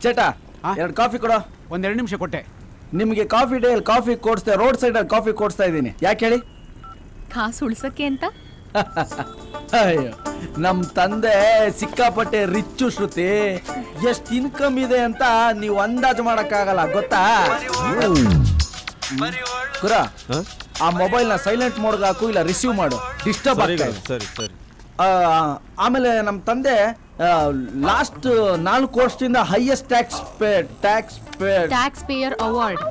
ಚೇಟ 2 coffee ಕೊಡೋ. 1-2 ನಿಮಿಷ ಕೊಟ್ಟೆ. ನಿಮಗೆ ಕಾಫಿ ಡೇಯಲ್ಲಿ ಕಾಫಿ ಕೊಡಿಸ್ದೆ, ರೋಡ್ ಸೈಡಲ್ಲಿ ಕಾಫಿ ಕೊಡಿಸ್ತಾ ಇದ್ದೀನಿ. ಯಾಕೆ ಹೇಳಿ? ಕಾಸು ಉಳ್ಸಕ್ಕೆ ಅಂತ. ಅಯ್ಯೋ, ನಮ್ ತಂದೆ ಸಿಕ್ಕಾಪಟ್ಟೆ ರಿಚ್ಚು ಶ್ರುತಿ. ಎಷ್ಟು ಇನ್ಕಮ್ ಇದೆ ಅಂತ ನೀವು ಅಂದಾಜು ಮಾಡಕ್ಕಾಗಲ್ಲ, ಗೊತ್ತಾ? ಕುರ, ಆ ಮೊಬೈಲ್ ನ ಸೈಲೆಂಟ್ ಮೋಡ್ಗೆ ಹಾಕು, ಇಲ್ಲ ರಿಸೀವ್ ಮಾಡು, ಡಿಸ್ಟರ್ಬ್ ಆಗ್ತಾ ಇದೆ. ಸರಿ ಸರಿ. ಆಮೇಲೆ ನಮ್ಮ ತಂದೆ ಲಾಸ್ಟ್ 4 ವರ್ಷದಿಂದ highest tax pair award.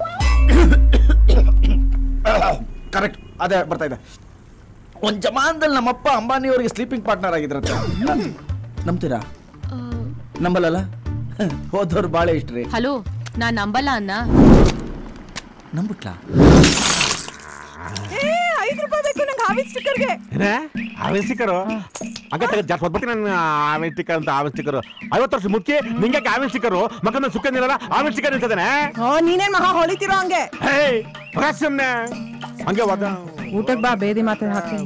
Correct, ಅದೇ ಬರ್ತಾ ಇದೆ. ಒಂದ್ ಜಮಾನದಲ್ಲಿ ನಮ್ಮಪ್ಪ ಅಂಬಾನಿ ಅವರಿಗೆ ಸ್ಲೀಪಿಂಗ್ ಪಾರ್ಟ್ನರ್ ಆಗಿದ್ರಂತೆ. ನಂಬ್ತೀರಾ? ನಂಬಲ್ಲ. ಹೋದವ್ರು ಬಾಳೆ ಇಷ್ಟ್ರಿ. ಹಲೋ, ನಾನ್ ನಂಬಲ್ಲ ಅನ್ನ. ನಂಬಿಟ್ಲಾ? 5 ರೂಪಾಯಿ ಬೇಕು ನಂಗೆ ಹಾವಿನ ಸ್ಟಿಕ್ಕರ್ಗೆ. ಹಾವಿನ ಸ್ಟಿಕ್ಕರು ಜಾಸ್ತಿ ಹೊತ್ಬಿಟ್ಟು ನಾನು ಹಾವಿನ ಸ್ಟಿಕ್ಕರ್ ಅಂತ. ಹಾವಿನ ಸ್ಟಿಕ್ಕರ್ 50 ವರ್ಷ ಮುಖ್ಯ ನಿಂಗೆ ಹಾವಿನ ಸ್ಟಿಕ್ಕರು ಮಕ್ಕಳ ಸುಕ್ಕಂದಿರಲ್ಲ. ಹಾವಿನ ಸ್ಟಿಕ್ಕರ್ ನಿಂತದೇನೆ. ನೀನೇನ್ ಮಹಾ ಹೊಳಿತಿರೋ ಹಂಗೆ. ಸುಮ್ನೆ ಹಂಗೆ ಊಟಕ್ಕೆ ಬಾ, ಬೇದಿ ಮಾತಾಡಿ ಹಾಕ್ತೀನಿ.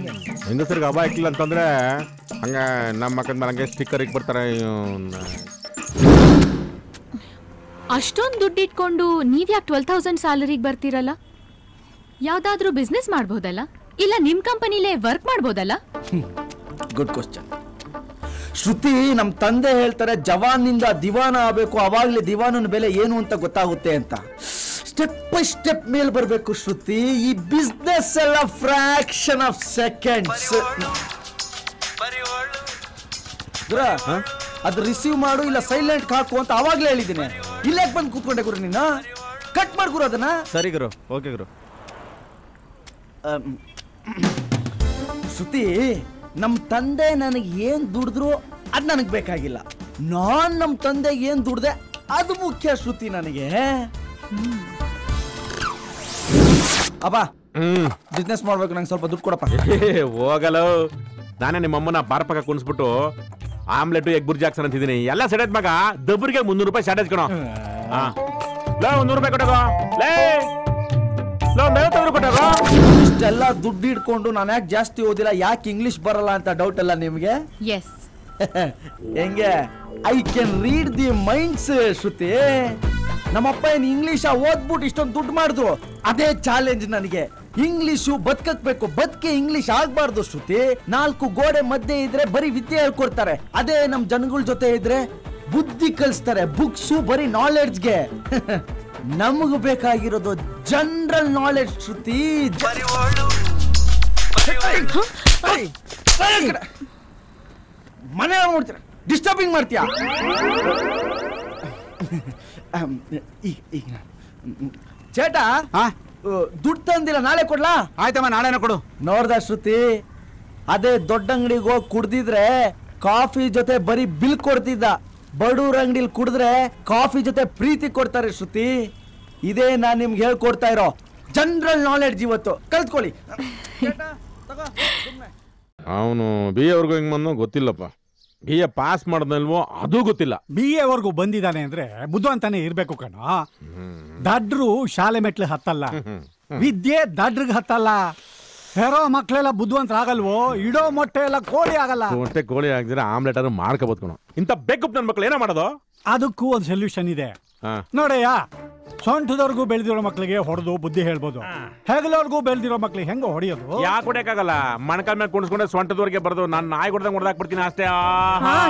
ಹೆಂಗಸರಿಗೆ ಹಬ್ಬ ಹಾಕಿಲ್ಲ ಅಂತಂದ್ರೆ ಹಂಗ ನಮ್ಮ ಮಕ್ಕಳ ಮೇಲೆ ಹಂಗೆ ಸ್ಟಿಕ್ಕರ್ ಬರ್ತಾರೆ. ಅಷ್ಟೊಂದು ದುಡ್ಡು ಇಟ್ಕೊಂಡು ನೀವ್ಯಾಕೆ 12,000 ಸ್ಯಾಲರಿಗೆ ಬರ್ತೀರಲ್ಲ? ಯಾವ್ದಾದ್ರೂ ಬಿಸ್ನೆಸ್ ಮಾಡ್ಬೋದಲ್ಲ, ಇಲ್ಲ ನಿಮ್ ಕಂಪನಿಲೇ ವರ್ಕ್ ಮಾಡ್ಬೋದಲ್ಲ? ಗುಡ್ ಕ್ವಶನ್ ಶ್ರುತಿ. ನಮ್ ತಂದೆ ಹೇಳ್ತಾರೆ ಜವಾನಿಂದ ದಿವಾನ ಆಗಬೇಕು, ಅವಾಗ್ಲೇ ದಿವಾನನ ಬೆಲೆ ಏನು ಅಂತ ಗೊತ್ತಾಗುತ್ತೆ ಅಂತ. ಸ್ಟೆಪ್ ಬೈ ಸ್ಟೆಪ್ ಮೇಲ್ ಬರಬೇಕು ಶ್ರುತಿ. ಈ ಬಿಸ್ನೆಸ್ ಎಲ್ಲ ಫ್ರಾಕ್ಷನ್ ಆಫ್ ಸೆಕೆಂಡ್ಸ್. ಅದು ರಿಸೀವ್ ಮಾಡು, ಇಲ್ಲ ಸೈಲೆಂಟ್ ಹಾಕು ಅಂತ ಅವಾಗ್ಲೇ ಹೇಳಿದ್ದೀನಿ. ಇಲ್ಲೇ ಬಂದು ಕೂತ್ಕೊಂಡೆ ಗುರು, ನೀನು ಕಟ್ ಮಾಡ್ ಗುರು ಅದನ್ನ. ಸರಿ ಗುರು, ಓಕೆ ಗುರು. ಶ್ರುತಿ, ನಮ್ ತಂದೆ ನನಗೆ ಏನ್ ದುಡಿದ್ರು ಅದ್ ನನಗ್ ಬೇಕಾಗಿಲ್ಲ. ನಾನ್ ನಮ್ ತಂದೆಗೆ ಏನ್ ದುಡ್ದೆ ಅದು ಮುಖ್ಯ ಶ್ರುತಿ ನನಗೆ. ಅಪ್ಪ ಬಿಸ್ನೆಸ್ ಮಾಡ್ಬೇಕು, ನಂಗೆ ಸ್ವಲ್ಪ ದುಡ್ಡು ಕೊಡಪ್ಪ. ಹೋಗಲ್ಲ, ನಾನೇ ನಿಮ್ಮಮ್ಮನ ಬಾರ್ಪಕ್ಕ ಕುಣಿಸ್ಬಿಟ್ಟು ಆಮ್ಲೆಟ್ ಎಗ್ ಬುರ್ಜಿ ಹಾಕ್ಸನ್ ಅಂತಿದ್ದೀನಿ. ಎಲ್ಲ ಸೆಡೆದ್ ಮಗ ದಬ್ಬರಿಗೆ 300 ರೂಪಾಯಿ ಶಾರ್ಟೇಜ್ ಕಣೋ. 100 ರೂಪಾಯಿ ಕೊಟ್ಟಗೋ. ಇಷ್ಟೆಲ್ಲ ದುಡ್ಡು ಇಟ್ಕೊಂಡು ನಾನು ಯಾಕೆ ಜಾಸ್ತಿ ಓದಿಲ್ಲ, ಯಾಕೆ ಇಂಗ್ಲಿಷ್ ಬರಲ್ಲ ಅಂತ ಡೌಟ್ ಅಲ್ಲ ನಿಮ್ಗೆ? ಎಸ್. ಹೆಂಗೆ? I can read the minds Shruti. ನಮ್ಮಪ್ಪ ಏನ್ ಇಂಗ್ಲಿಷ್ ಓದ್ಬಿಟ್ಟು ಇಷ್ಟೊಂದು ದುಡ್ಡು ಮಾಡಿದ್ರು, ಅದೇ ಚಾಲೆಂಜ್ ನನಗೆ. ಇಂಗ್ಲಿಷು ಬದುಕಬೇಕು, ಬದುಕೆ ಇಂಗ್ಲಿಷ್ ಆಗ್ಬಾರ್ದು ಶ್ರುತಿ. 4 ಗೋಡೆ ಮಧ್ಯೆ ಇದ್ರೆ ಬರೀ ವಿದ್ಯೆ ಹೇಳ್ಕೊಡ್ತಾರೆ, ಅದೇ ನಮ್ ಜನಗಳ ಜೊತೆ ಇದ್ರೆ ಬುದ್ಧಿ ಕಲಿಸ್ತಾರೆ. ಬುಕ್ಸು ಬರೀ ನಾಲೆಡ್ಜ್ಗೆ. ನಮಗೂ ಬೇಕಾಗಿರೋದು ಜನರಲ್ ನಾಲೆಡ್ಜ್ ಶ್ರುತಿ. ಮನೆ ನೋಡ್ತೀರ, ಡಿಸ್ಟರ್ಬಿಂಗ್ ಮಾಡ್ತೀಯಾ? ಚೇಟ, ದುಡ್ಡು ತಂದಿಲ್ಲ, ನಾಳೆ ಕೊಡ್ಲಾ? ಆಯ್ತಮ್ಮ, ನಾಳೆನ ಕೊಡು. ನೋಡ್ದ ಶ್ರುತಿ, ಅದೇ ದೊಡ್ಡ ಅಂಗಡಿಗೆ ಹೋಗಿ ಕುಡ್ದಿದ್ರೆ ಕಾಫಿ ಜೊತೆ ಬರೀ ಬಿಲ್ ಕೊಡ್ತಿದ್ದ. ಬಡೂರ್ ಅಂಗಡಿಲಿ ಕುಡಿದ್ರೆ ಕಾಫಿ ಜೊತೆ ಪ್ರೀತಿ ಕೊಡ್ತಾರೆ ಶ್ರುತಿ. ಇದೇ ನಾನ್ ನಿಮ್ಗೆ ಹೇಳ್ಕೊಡ್ತಾ ಇರೋ ಜನರಲ್ ನಾಲೆಡ್ಜ್. ಇವತ್ತು ಕಲ್ತ್ಕೊಳ್ಳಿ. ಅವನು BA ವರ್ಗು ಹೆಂಗ್ ಬಂದು ಗೊತ್ತಿಲ್ಲಪ್ಪ. BA ಪಾಸ್ ಮಾಡ್ದಲ್ವೋ ಅದು ಗೊತ್ತಿಲ್ಲ. BA ವರ್ಗು ಬಂದಿದ್ದಾನೆ ಅಂದ್ರೆ ಬುದ್ಧಿವಂತಾನೆ ಇರ್ಬೇಕು ಕಣ. ದಡ್ರು ಶಾಲೆ ಮೆಟ್ಲು ಹತ್ತಲ್ಲ, ವಿದ್ಯೆ ದಡ್ರಿಗೆ ಹತ್ತಲ್ಲ. ಹೆರೋ ಮಕ್ಳೆಲ್ಲ ಬುದ್ಧಿವಂತರಾಗಲ್ವೋ? ಇಡೋ ಮೊಟ್ಟೆ ಎಲ್ಲ ಕೋಳಿ ಆಗಲ್ಲ. ಮೊಟ್ಟೆ ಕೋಳಿ ಆಗಿದ್ರೆ ಆಮ್ಲೆಟ್ ಆದ್ರೂ ಮಾಡ್ಕೋಬಹುದು ಕಣ. ಇಂಥ ಬೇಕಪ್ ನನ್ನ ಮಕ್ಳು ಏನೋ ಮಾಡೋದು? ಅದಕ್ಕೂ ಒಂದು ಸೊಲ್ಯೂಷನ್ ಇದೆ ನೋಡಯ್ಯ. ಸೊಂಟದವ್ರಿಗೂ ಬೆಳೆದಿರೋ ಮಕ್ಳಿಗೆ ಹೊಡೆದು ಬುದ್ಧಿ ಹೇಳ್ಬೋದು, ಹೆಗಲವ್ರಿಗೂ ಬೆಳೆದಿರೋ ಮಕ್ಳಿಗೆ ಹೆಂಗ ಹೊಡೆಯೋದು? ಯಾಕೆ ಹೊಡೆಯಕ್ಕಾಗಲ್ಲ? ಮಣಕಾಲ್ ಮೇಲೆ ಕುಣಿಸ್ಕೊಂಡೆ ಸೊಂಟದವರೆಗೆ ಬರ್ದು ನಾನು ನಾಯಿ ಹೊಡೆದಂಗ್ ಹೊಡೆದಾಕ್ಬಿಡ್ತೀನಿ ಅಷ್ಟೇ.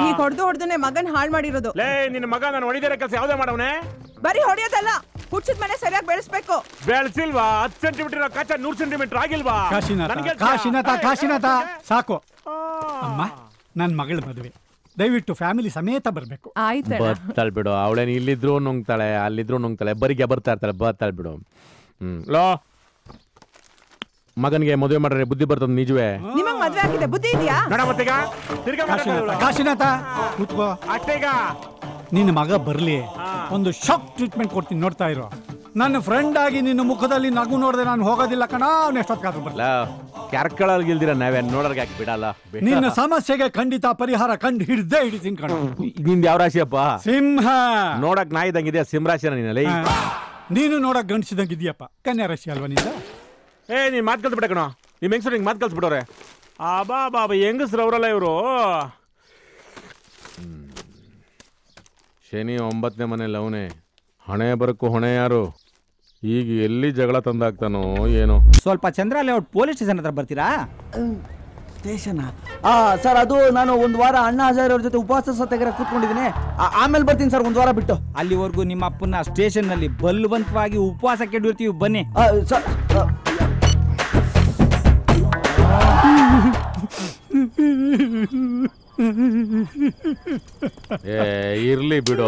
ಹೀಗೆ ಹೊಡೆದು ಮಗನ್ ಹಾಳು ಮಾಡಿರೋದು. ಲೇ, ನಿನ್ನ ಮಗ ನಾನು ಹೊಡಿದಿರೋ ಕೆಲಸ ಯಾವ್ದೇ ಮಾಡವನೆ? ಬರೀ ಹೊಡೆಯೋದಲ್ಲ, ಹುಚ್ಚಿದ ಮನೆ ಸರಿಯಾಗಿ ಬೆಳೆಸ್ಬೇಕು. ಬೆಳೆಸಿಲ್ವಾ? 10 ಸೆಂಟಿಮೀಟರ್ ಕಚ್ಚ 100 ಸೆಂಟಿಮೀಟರ್ ಆಗಿಲ್ವಾ? ಕಾಶಿನಾಥ ಸಾಕು. ಅಮ್ಮ, ನನ್ ಮಗಳ ಮದುವೆ, ದಯವಿಟ್ಟು ಫ್ಯಾಮಿಲಿ ಸಮೇತ ಬರ್ಬೇಕು. ಬರ್ತಾಳ್ ಬಿಡು, ಅವಳೇನು ಇಲ್ಲಿದ್ರು ನುಂಗ್ತಾಳೆ, ಅಲ್ಲಿದ್ರು ನುಂಗ್ತಾಳೆ, ಬರಿಗೆ ಬರ್ತಾ ಇರ್ತಾಳೆ. ಬರ್ತಾಳ್ ಬಿಡು. ಲೋ, ಮಗನಿಗೆ ಮದುವೆ ಮಾಡ್ರೆ ಬುದ್ಧಿ ಬರ್ತದ ನಿಜವೇ? ನಿಮಗೆ ಮದುವೆ ಆಗಿದೆ, ಬುದ್ಧಿ ಇದೆಯಾ? ಕಾಶಿನಾಥ ಕೂತ್ಕೋ. ಅಷ್ಟೇಗ ನಿನ್ನ ಮಗ ಬರ್ಲಿ, ಒಂದು ಶಾಕ್ ಟ್ರೀಟ್ಮೆಂಟ್ ಕೊಡ್ತೀನಿ, ನೋಡ್ತಾ ಇರೋ. ನನ್ನ ಫ್ರೆಂಡ್ ಆಗಿ ನಿನ್ನ ಮುಖದಲ್ಲಿ ನಗು ನೋಡ್ದೆ ನಾನು ಹೋಗೋದಿಲ್ಲ ಕಣ. ಎಷ್ಟೊತ್ತಾದ್ರೂ ಬರಲ್ಲ. ಕ್ಯಾರ್ಕಳಲ್ಗಿಲ್ದಿರ ನಾವೇ ನೋಡೋರ್ಗೆ ಯಾಕೆ ಬಿಡಲ್ಲ? ನಿನ್ನ ಸಮಸ್ಯೆಗೆ ಖಂಡಿತ ಪರಿಹಾರ ಕಂಡು ಹಿಡಿತೀನಿ ಕಣ. ನಿಂದ ಯಾವ ರಾಶಿಯಪ್ಪ? ಸಿಂಹ. ನೋಡಕ್ ನಾಯಿ ಇದ್ದಂಗಿದೆ, ಸಿಂಹರಾಶಿನ ನೀನಲ್ಲಿ. ನೀನು ನೋಡಕ್ ಗಂಡಸಿದಂಗಿದ್ಯಪ್ಪ, ಕನ್ಯಾ ರಾಶಿ ಅಲ್ವಾ ನಿಂದ? ನೀನ್ ಮಾತು ಕಲ್ತ್ಬಿಡ ಕಣ. ನಿಮ್ ಹೆಂಗಸರು ಹಿಂಗ್ ಮಾತು ಕಲ್ಸ್ಬಿಡೋರೆ. ಬಾ ಹೆಂಗಸ್ರು ಅವರಲ್ಲ ಇವರು. ಶನಿ 9ನೇ ಮನೇಲಿ ಅವನೇ. ಹಣೆ ಬರಕ್ಕೂ ಹೊಣೆ ಯಾರು? ಈಗ ಎಲ್ಲಿ ಜಗಳ ತಂದಾಗ್ತಾನೋ ಏನೋ. ಸ್ವಲ್ಪ ಚಂದ್ರ ಲೇಔಟ್ ಪೊಲೀಸ್ ಸ್ಟೇಷನ್ ಹತ್ರ ಬರ್ತೀರಾ? ಸ್ಟೇಷನ್ ಸರ್, ಅದು ನಾನು ಒಂದು ವಾರ ಅಣ್ಣಾ ಹಜಾರೆ ಅವ್ರ ಜೊತೆ ಉಪವಾಸ ಸತ್ಯಾಗ್ರಹ ಕೂತ್ಕೊಂಡಿದ್ದೀನಿ. ಆಮೇಲೆ ಬರ್ತೀನಿ ಸರ್, ಒಂದು ವಾರ ಬಿಟ್ಟು. ಅಲ್ಲಿವರೆಗೂ ನಿಮ್ಮ ಅಪ್ಪನ ಸ್ಟೇಷನ್ ನಲ್ಲಿ ಬಲವಂತವಾಗಿ ಉಪವಾಸಕ್ಕೆ ಇಡ್ತೀವಿ, ಬನ್ನಿ. ಸರ್ ಇರ್ಲಿ ಬಿಡು.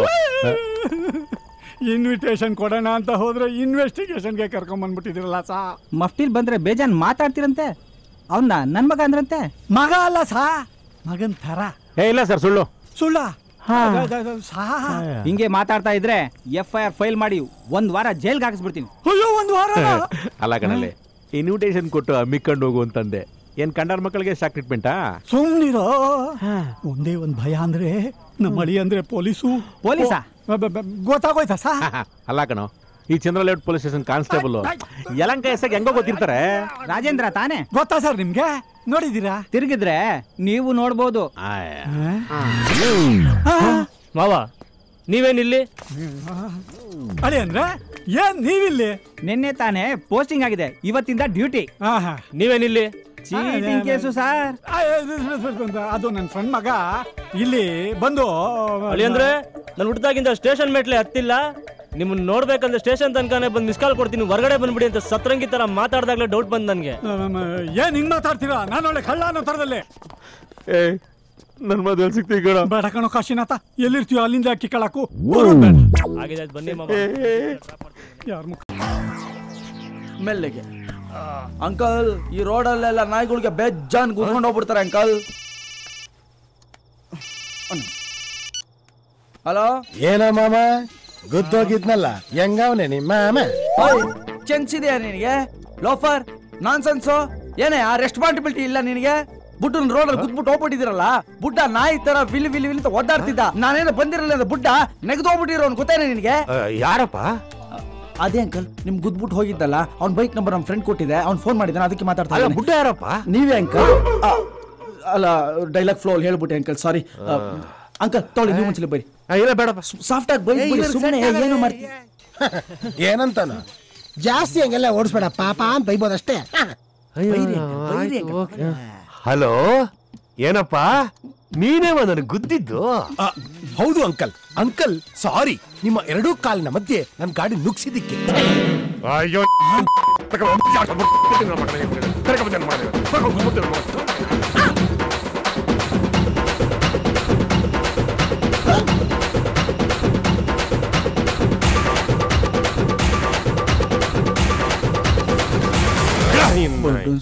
ಇನ್ವಿಟೇಷನ್ ಕೊಡೋಣ ಅಂತ ಹೋದ್ರೆ ಇನ್ವೆಸ್ಟಿಗೇಷನ್ಗೆ ಕರ್ಕೊಂಡ್ಬಂದ್ಬಿಟ್ಟಿದ್ರಲ್ಲ ಸಾ. ಮಫ್ತಿಲ್ ಬಂದ್ರೆ ಬೇಜಾನ್ ಮಾತಾಡ್ತಿರಂತೆ. ಅವನ್ನ ನನ್ ಮಗ ಅಂದ್ರಂತೆ. ಮಗ ಅಲ್ಲ ಸಾ, ಮಗನ್ ಥರ. ಇಲ್ಲ ಸರ್, ಸುಳ್ಳು. ಸುಳ್ಳ? ಹಿಂಗೆ ಮಾತಾಡ್ತಾ ಇದ್ರೆ FIR ಫೈಲ್ ಮಾಡಿ 1 ವಾರ ಜೈಲ್ಗೆ ಹಾಕಿಸ್ಬಿಡ್ತೀನಿ. ಅಯ್ಯೋ, 1 ವಾರ? ಅಲ್ಲ ಕಣಲ್ಲಿ, ಇನ್ವಿಟೇಷನ್ ಕೊಟ್ಟು ಅಮ್ಮಿಕೊಂಡು ಹೋಗು ಅಂತಂದೆ. ಏನ್ ಕಂಡಾರ ಮಕ್ಕಳಿಗೆ ಶಾಕ್ ಟ್ರೀಟ್ಮೆಂಟಾ? ಸುಮ್ಮನಿರೋ. ಒಂದೇ ಒಂದು ಭಯ ಅಂದ್ರೆ ನಮ್ಮ ಅಳಿ ಅಂದ್ರೆ ಪೊಲೀಸಾ ಗೊತ್ತಾಗೋಯ್ತಾ ಸಾ? ಅಲ್ಲ ಕಣೋ, ಈ ಚಂದ್ರ layout police station constable Yelahanka ಎಸ್ಸಾಗ ಹೆಂಗೋ ಗೊತ್ತಿರ್ತಾರೆ. ರಾಜೇಂದ್ರ ತಾನೇ? ಗೊತ್ತಾ ಸರ್ ನಿಮ್ಗೆ? ನೋಡಿದೀರಾ? ತಿರುಗಿದ್ರೆ ನೀವು ನೋಡ್ಬೋದು. ಮಾವ ನೀವೇನಿಲ್ಲಿ? ಅಳಿ ಅಂದ್ರೆ ಏನ್ ನೀವಿಲ್ಲಿ? ನಿನ್ನೆ ತಾನೇ ಪೋಸ್ಟಿಂಗ್ ಆಗಿದೆ, ಇವತ್ತಿಂದ ಡ್ಯೂಟಿ. ನೀವೇನಿಲ್ಲಿ? Cheating case sir. ಅದು ನನ್ನ ಫ್ರೆಂಡ್ ಮಗ ಇಲ್ಲಿ ಬಂದು ಅಳಿ ಅಂದ್ರೆ ನಾನು ಹುಟ್ಟಿದಾಗಿಂದ ಸ್ಟೇಷನ್ ಮೆಟ್ಲೆ ಹತ್ತಿಲ್ಲ. ನಿಮ್ಮನ್ನ ನೋಡ್ಬೇಕಂದ್ರೆ ಸ್ಟೇಷನ್ ತನಕನೇ ಬಂದು ಮಿಸ್ ಕಾಲ್ ಕೊಡ್ತೀನಿ, ಹೊರಗಡೆ ಬಂದ್ಬಿಡಿ ಅಂತ ಸತ್ರಂಗಿ ತರ ಮಾತಾಡ್ದಾಗ್ಲೇ ಡೌಟ್ ಬಂದ್ ನನ್ಗೆ. ಏನ್ ಹಿಂಗ್ ಮಾತಾಡ್ತೀರಾ? ನಾನು ಒಳ್ಳೆ ಕಳ್ಳ ಅನ್ನೋ ತರದಲ್ಲಿ. ನನ್ ಮದುವೆ ಸಿಗ್ತೀವಿ ಕಣ. ಬೇಡ ಕಣೋ ಕಾಶಿನಾಥ, ಎಲ್ಲಿರ್ತೀಯೋ ಅಲ್ಲಿಂದ ಅಕ್ಕಿ ಕಳಕು. ಆಗಿದೆ, ಬನ್ನಿ ಮಾಮ. ಯಾರ ಮುಖ ಮೆಲ್ಲೆಗೆ. ಅಂಕಲ್, ಈ ರೋಡಲ್ಲೆಲ್ಲ ನಾಯಿಗಳಿಗೆ ಬೇಜಾನ್ ಕೂತ್ಕೊಂಡು ಹೋಗ್ಬಿಡ್ತಾರೆ ಅಂಕಲ್. ಹಲೋ, ಏನೋ ಮಾಮ ಗೊತ್ತೋಗಿದ್ನಲ್ಲ, ಹೆಂಗವನೆ ನಿಮ್ಮ ಮಾಮ? ಚೆನ್ಸಿದೆಯಾ ನಿನಗೆ? ಲೋಫರ್, ನಾನ್ಸೆನ್ಸು ಏನೇ? ಆ ರೆಸ್ಪಾನ್ಸಿಬಿಲಿಟಿ ಇಲ್ಲ ನಿನಗೆ? ಬುಡ್ಡನ್ ರೋಡಲ್ಲಿ ಗುದ್ಬಿಟ್ಟು ಹೋಗ್ಬಿಟ್ಟಿದಿರಲ್ಲ. ಬುಡ್ಡ ನಾಯಿ ತರ ವಿಲ್ ವಿಲ್ ವಿಲ್ ಅಂತ ಒದ್ದಾಡ್ತಿದ್ದ. ನಾನೇನೋ ಬಂದಿರಲಿಲ್ಲ, ಬುಡ್ಡ ನೆಗೆದು ಹೋಗ್ಬಿಟ್ಟಿರೋನು. ಗೊತ್ತೇನೆ ನಿನಗೆ? ಯಾರಪ್ಪ? ಅದೇ ಅಂಕಲ್, ನಿಮ್ ಗುದ್ಬಿಟ್ಟು ಹೋಗಿದ್ದಲ್ಲ, ಅವ್ನ ಬೈಕ್ ನಂಬರ್ ನಮ್ಮ ಫ್ರೆಂಡ್ ಕೊಟ್ಟಿದೆ, ಅವ್ನು ಫೋನ್ ಮಾಡಿದ್ದಾನೆ, ಅದಕ್ಕೆ ಮಾತಾಡ್ತಾ. ಬುಡ್ಡ ಯಾರಪ್ಪ? ನೀವೇ ಅಂಕಲ್? ಅಲ್ಲ, ಡೈಲಾಗ್ ಫ್ಲೋ ಹೇಳ್ಬಿಟ್ಟೆ ಅಂಕಲ್, ಸಾರಿ ಅಂಕಲ್. ತೊಗೊಳ್ಳಿ, ನೀವು ಒಂದ್ಸಲ ಬೈರಿ. ಇಲ್ಲ ಬೇಡಪ್ಪ, ಸಾಫ್ಟ್ ಆಗಿ ಬೈರಿ, ಸುಮ್ಮನೆ ಏನೋ ಮಾಡ್ತೀವಿ. ಏನಂತಾನ? ಜಾಸ್ತಿ ಹಂಗೆಲ್ಲ ಓಡಿಸ್ಬೇಡ ಪಾಪ ಅಂತ ಬೈಬೋದಷ್ಟೇ. ಹಲೋ, ಏನಪ್ಪ ನೀನೇ ನನಗೆ ಗುದ್ದಿದ್ದು? ಹೌದು ಅಂಕಲ್. ಅಂಕಲ್ ಸಾರಿ, ನಿಮ್ಮ 2 ಕಾಲಿನ ಮಧ್ಯೆ ನನ್ನ ಗಾಡಿ ನುಗ್ಸಿದ್ದಕ್ಕೆ. ಅಯ್ಯೋ,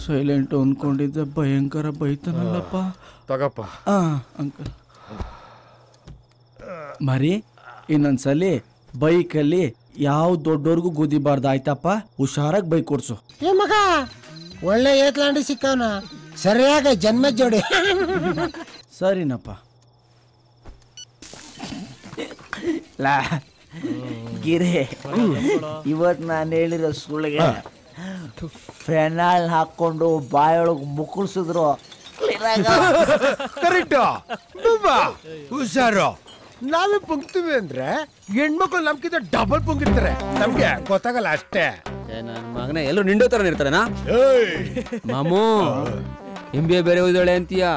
ಸೈಲೆಂಟ್ ಅನ್ಕೊಂಡಿದ್ದೆ, ಭಯಂಕರ ಬೈತಾನಲ್ಲಪ್ಪ. ತಗಪ್ಪ ಅಂಕಲ್. ಮರಿ, ಇನ್ನೊಂದ್ಸಲಿ ಬೈಕಲ್ಲಿ ಯಾವ ದೊಡ್ಡವ್ರಿಗೂ ಗುದಿಬಾರ್ದು, ಆಯ್ತಪ್ಪ? ಹುಷಾರಾಗಿ ಬೈಕ್ ಕೊಡ್ಸು. ಏ ಮಗ, ಒಳ್ಳೆ ಏತ್ಲಾಂಡಿ ಸಿಕ್ಕವನ, ಸರಿಯಾಗ ಜನ್ಮ ಜೋಡಿ. ಸರಿನಪ್ಪ. ಗಿರಿ, ಇವತ್ತು ನಾನು ಹೇಳಿರೋ ಸುಳ್ಳಿಗೆ ಫೆನಾಲ್ ಹಾಕೊಂಡು ಬಾಯೊಳಗೆ ಮುಕ್ಕಳಿಸಿದ್ರು. ಕರೆಕ್ಟ್. ಹುಷಾರು. ನಾವೇ ಪುಂಕ್ತೀವಿ ಅಂದ್ರೆ ಹೆಣ್ಮಕ್ಳು ನಮ್ಗಿಂತ ಡಬಲ್ ಪುಂಗಿರ್ತಾರೆ, ನಮ್ಗೆ ಗೊತ್ತಾಗಲ್ಲ ಅಷ್ಟೇ. ನನ್ನ ಮಗನ ಎಲ್ಲರೂ ನಿಂಡೋ ತರ ಇರ್ತಾರೇನಾ? ಮಾಮೂ MBA ಬೇರೆ ಓದೋಳೆ ಅಂತೀಯ,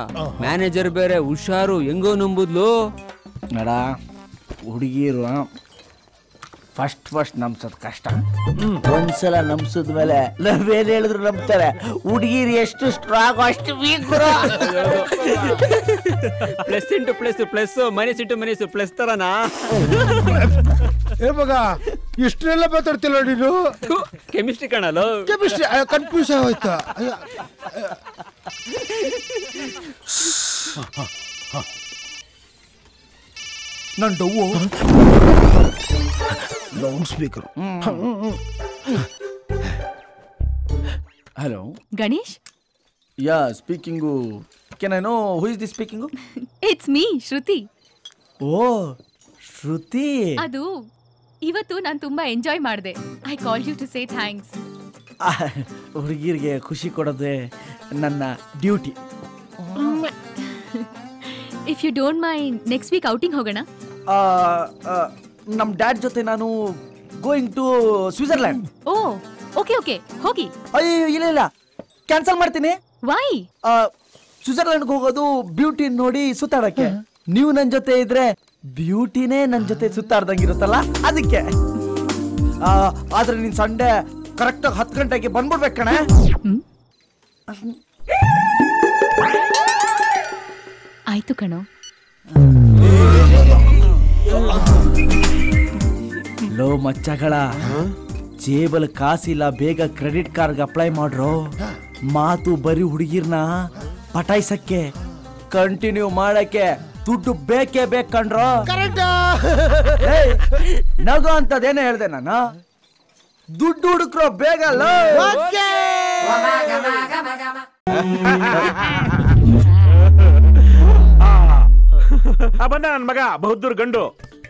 ಮ್ಯಾನೇಜರ್ ಬೇರೆ, ಹುಷಾರು, ಹೆಂಗೋ ನಂಬುದ್ಲು. ನಡ ಹುಡುಗಿರು ಫಸ್ಟ್ ನಂಬ್ಸೋದು ಕಷ್ಟ. ಒಂದ್ಸಲ ನಂಬಿಸಿದ್ಮೇಲೆ ನಾವೇನು ಹೇಳಿದ್ರು ನಂಬ್ತಾರೆ. ಹುಡುಗಿರು ಎಷ್ಟು ಸ್ಟ್ರಾಂಗ್ ಅಷ್ಟು weak. Plus into plus plus, minus into minus plus ತರನಾ? ಏ ಮಗ, ಇಷ್ಟೆಲ್ಲ ಮಾತಾಡ್ತಿಲ್ಲ ನೀನು. ಕೆಮಿಸ್ಟ್ರಿ ಕಾಣಲ್ಲ, ಕೆಮಿಸ್ಟ್ರಿ ಕನ್ಫ್ಯೂಸ್ ಆಗೋಯ್ತು. ನನ್ನ ಡವ್ವು loud speaker. Hello Ganesh? Yeah, speaking. Can I know who is the speaking? It's me, Shruti. Oh, Shruti. ಅದು ಇವತ್ತು ನಾನು ತುಂಬಾ ಎಂಜಾಯ್ ಮಾಡಿದೆ. I call you to say thanks. ಹುಡುಗಿರಿಗೆ ಖುಷಿ ಕೊಡೋದೇ ನನ್ನ duty. If you don't mind, next week outing ಹೋಗೋಣ. ನಮ್ಮ ಡ್ಯಾಡ್ ಜೊತೆ ನಾನು going to Switzerland. Oh okay okay ಹೋಗಿ. ಅಯ್ಯೋ ಇಲ್ಲ ಕ್ಯಾನ್ಸಲ್ ಮಾಡ್ತೀನಿ. ವೈ? ಸ್ವಿಟ್ಜರ್ಲ್ಯಾಂಡ್ಗೆ ಹೋಗೋದು ಬ್ಯೂಟಿ ನೋಡಿ ಸುತ್ತಾಡಕ್ಕೆ. ನೀವು ನನ್ನ ಜೊತೆ ಇದ್ರೆ ಬ್ಯೂಟಿನೇ ನನ್ನ ಜೊತೆ ಸುತ್ತಾಡ್ದಂಗಿರುತ್ತಲ್ಲ ಅದಕ್ಕೆ. ಆದ್ರೆ ನೀನ್ ಸಂಡೇ ಕರೆಕ್ಟ್ 10 ಗಂಟೆಗೆ ಬಂದ್ಬಿಡ್ಬೇಕು ಕಣೆ. ಆಯ್ತು ಕಣೋ. ಲೋ ಮಚ್ಚಗಳ ಜೇಬಲ್ ಕಾಸಿಲ್ಲ, ಬೇಗ ಕ್ರೆಡಿಟ್ ಕಾರ್ಡ್ಗೆ ಅಪ್ಲೈ ಮಾಡ್ರೋ. ಮಾತು ಬರೀ ಹುಡುಗಿರ್ನ ಪಟಾಯಿಸಕ್ಕೆ ಕಂಟಿನ್ಯೂ ಮಾಡಕ್ಕೆ ದುಡ್ಡು ಬೇಕೇ ಬೇಕಂಡ್ರೋ. ನಗು ಅಂತದೇನೇ ಹೇಳ್ದೆ ನಾನು. ದುಡ್ಡು ಹುಡುಕ್ರೋ ಬೇಗ. ಬಂದ ನನ್ ಮಗ ಬಹುದ್ದೂರ್ ಗಂಡು.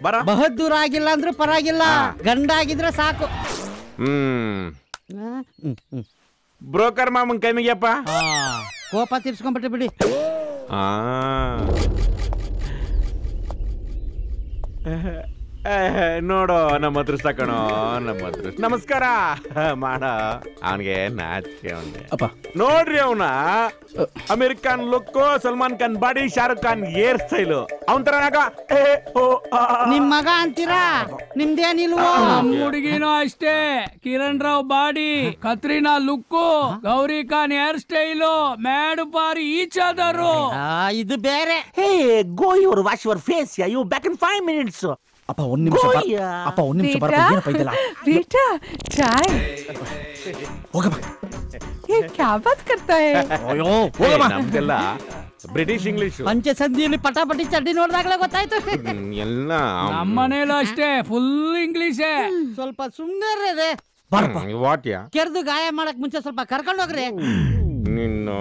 ಬರ. ಬಹದ್ದೂರ್ ಆಗಿಲ್ಲ ಅಂದ್ರೂ ಪರವಾಗಿಲ್ಲ, ಗಂಡಾಗಿದ್ರೆ ಸಾಕು. ಬ್ರೋಕರ್ ಮಾಮನ್ ಕೈ ಮುಗಿಯಪ್ಪ. ಕೋಪ ತೀರ್ಸ್ಕೊಂಡ್ಬಿಟ್ಟೆ ಬಿಡಿ. ನೋಡೋ ನಮ್ಮ ಅದೃಷ್ಟ ಕಣೋ, ನಮ್ಮ ಅದೃಷ್ಟ. ನಮಸ್ಕಾರ ಮಾಡ. ಅವನಿಗೆ ನಾಚಿಕೆ ಅಪ್ಪ. ನೋಡ್ರಿ ಅವನ American look, Salman Khan body, Shahrukh Khan hair style. ಅವನ್ ತರ ನಿಮ್ ಮಗ ಅಂತೀರಾ? ನಿಮ್ದೇನಿಲ್ವೋ? ಹುಡುಗಿನೂ ಅಷ್ಟೇ. Kiran Rao body, Katrina look, Gauri Khan hair style, mad for each other. ಇದು ಬೇರೆ. Go your wash your face, you back in 5 minutes. ಅಪ್ಪ ಒಂದ್ ನಿಮಿಷ ಏನಪ್ಪ ಇದೆಲ್ಲ. बेटा चाय. ಹೋಗಮ್ಮ. ये क्या बात करता है? ಅಯ್ಯೋ ಹೋಗಮ್ಮ. ನಮ್ದೆಲ್ಲ ಬ್ರಿಟಿಷ್ ಇಂಗ್ಲಿಷ್. ಪಂಚೆ ಸಂಧಿಯಲ್ಲಿ ಪಟಾಪಟಿ ಚಡ್ಡಿ ನೋಡಿದಾಗಲೇ ಗೊತ್ತಾಯ್ತು. ಎಲ್ಲ ನಮ್ಮನೇಲೂ ಅಷ್ಟೇ ಫುಲ್ ಇಂಗ್ಲಿಷೇ. ಸ್ವಲ್ಪ ಸುಮ್ಮನೆ ವಾಟ್ಯಾ ಕೆರ್ದು ಗಾಯ ಮಾಡಕ್ ಮುಂಚೆ ಸ್ವಲ್ಪ ಕರ್ಕೊಂಡು ಹೋಗ್ರಿ. ನಿನ್ನು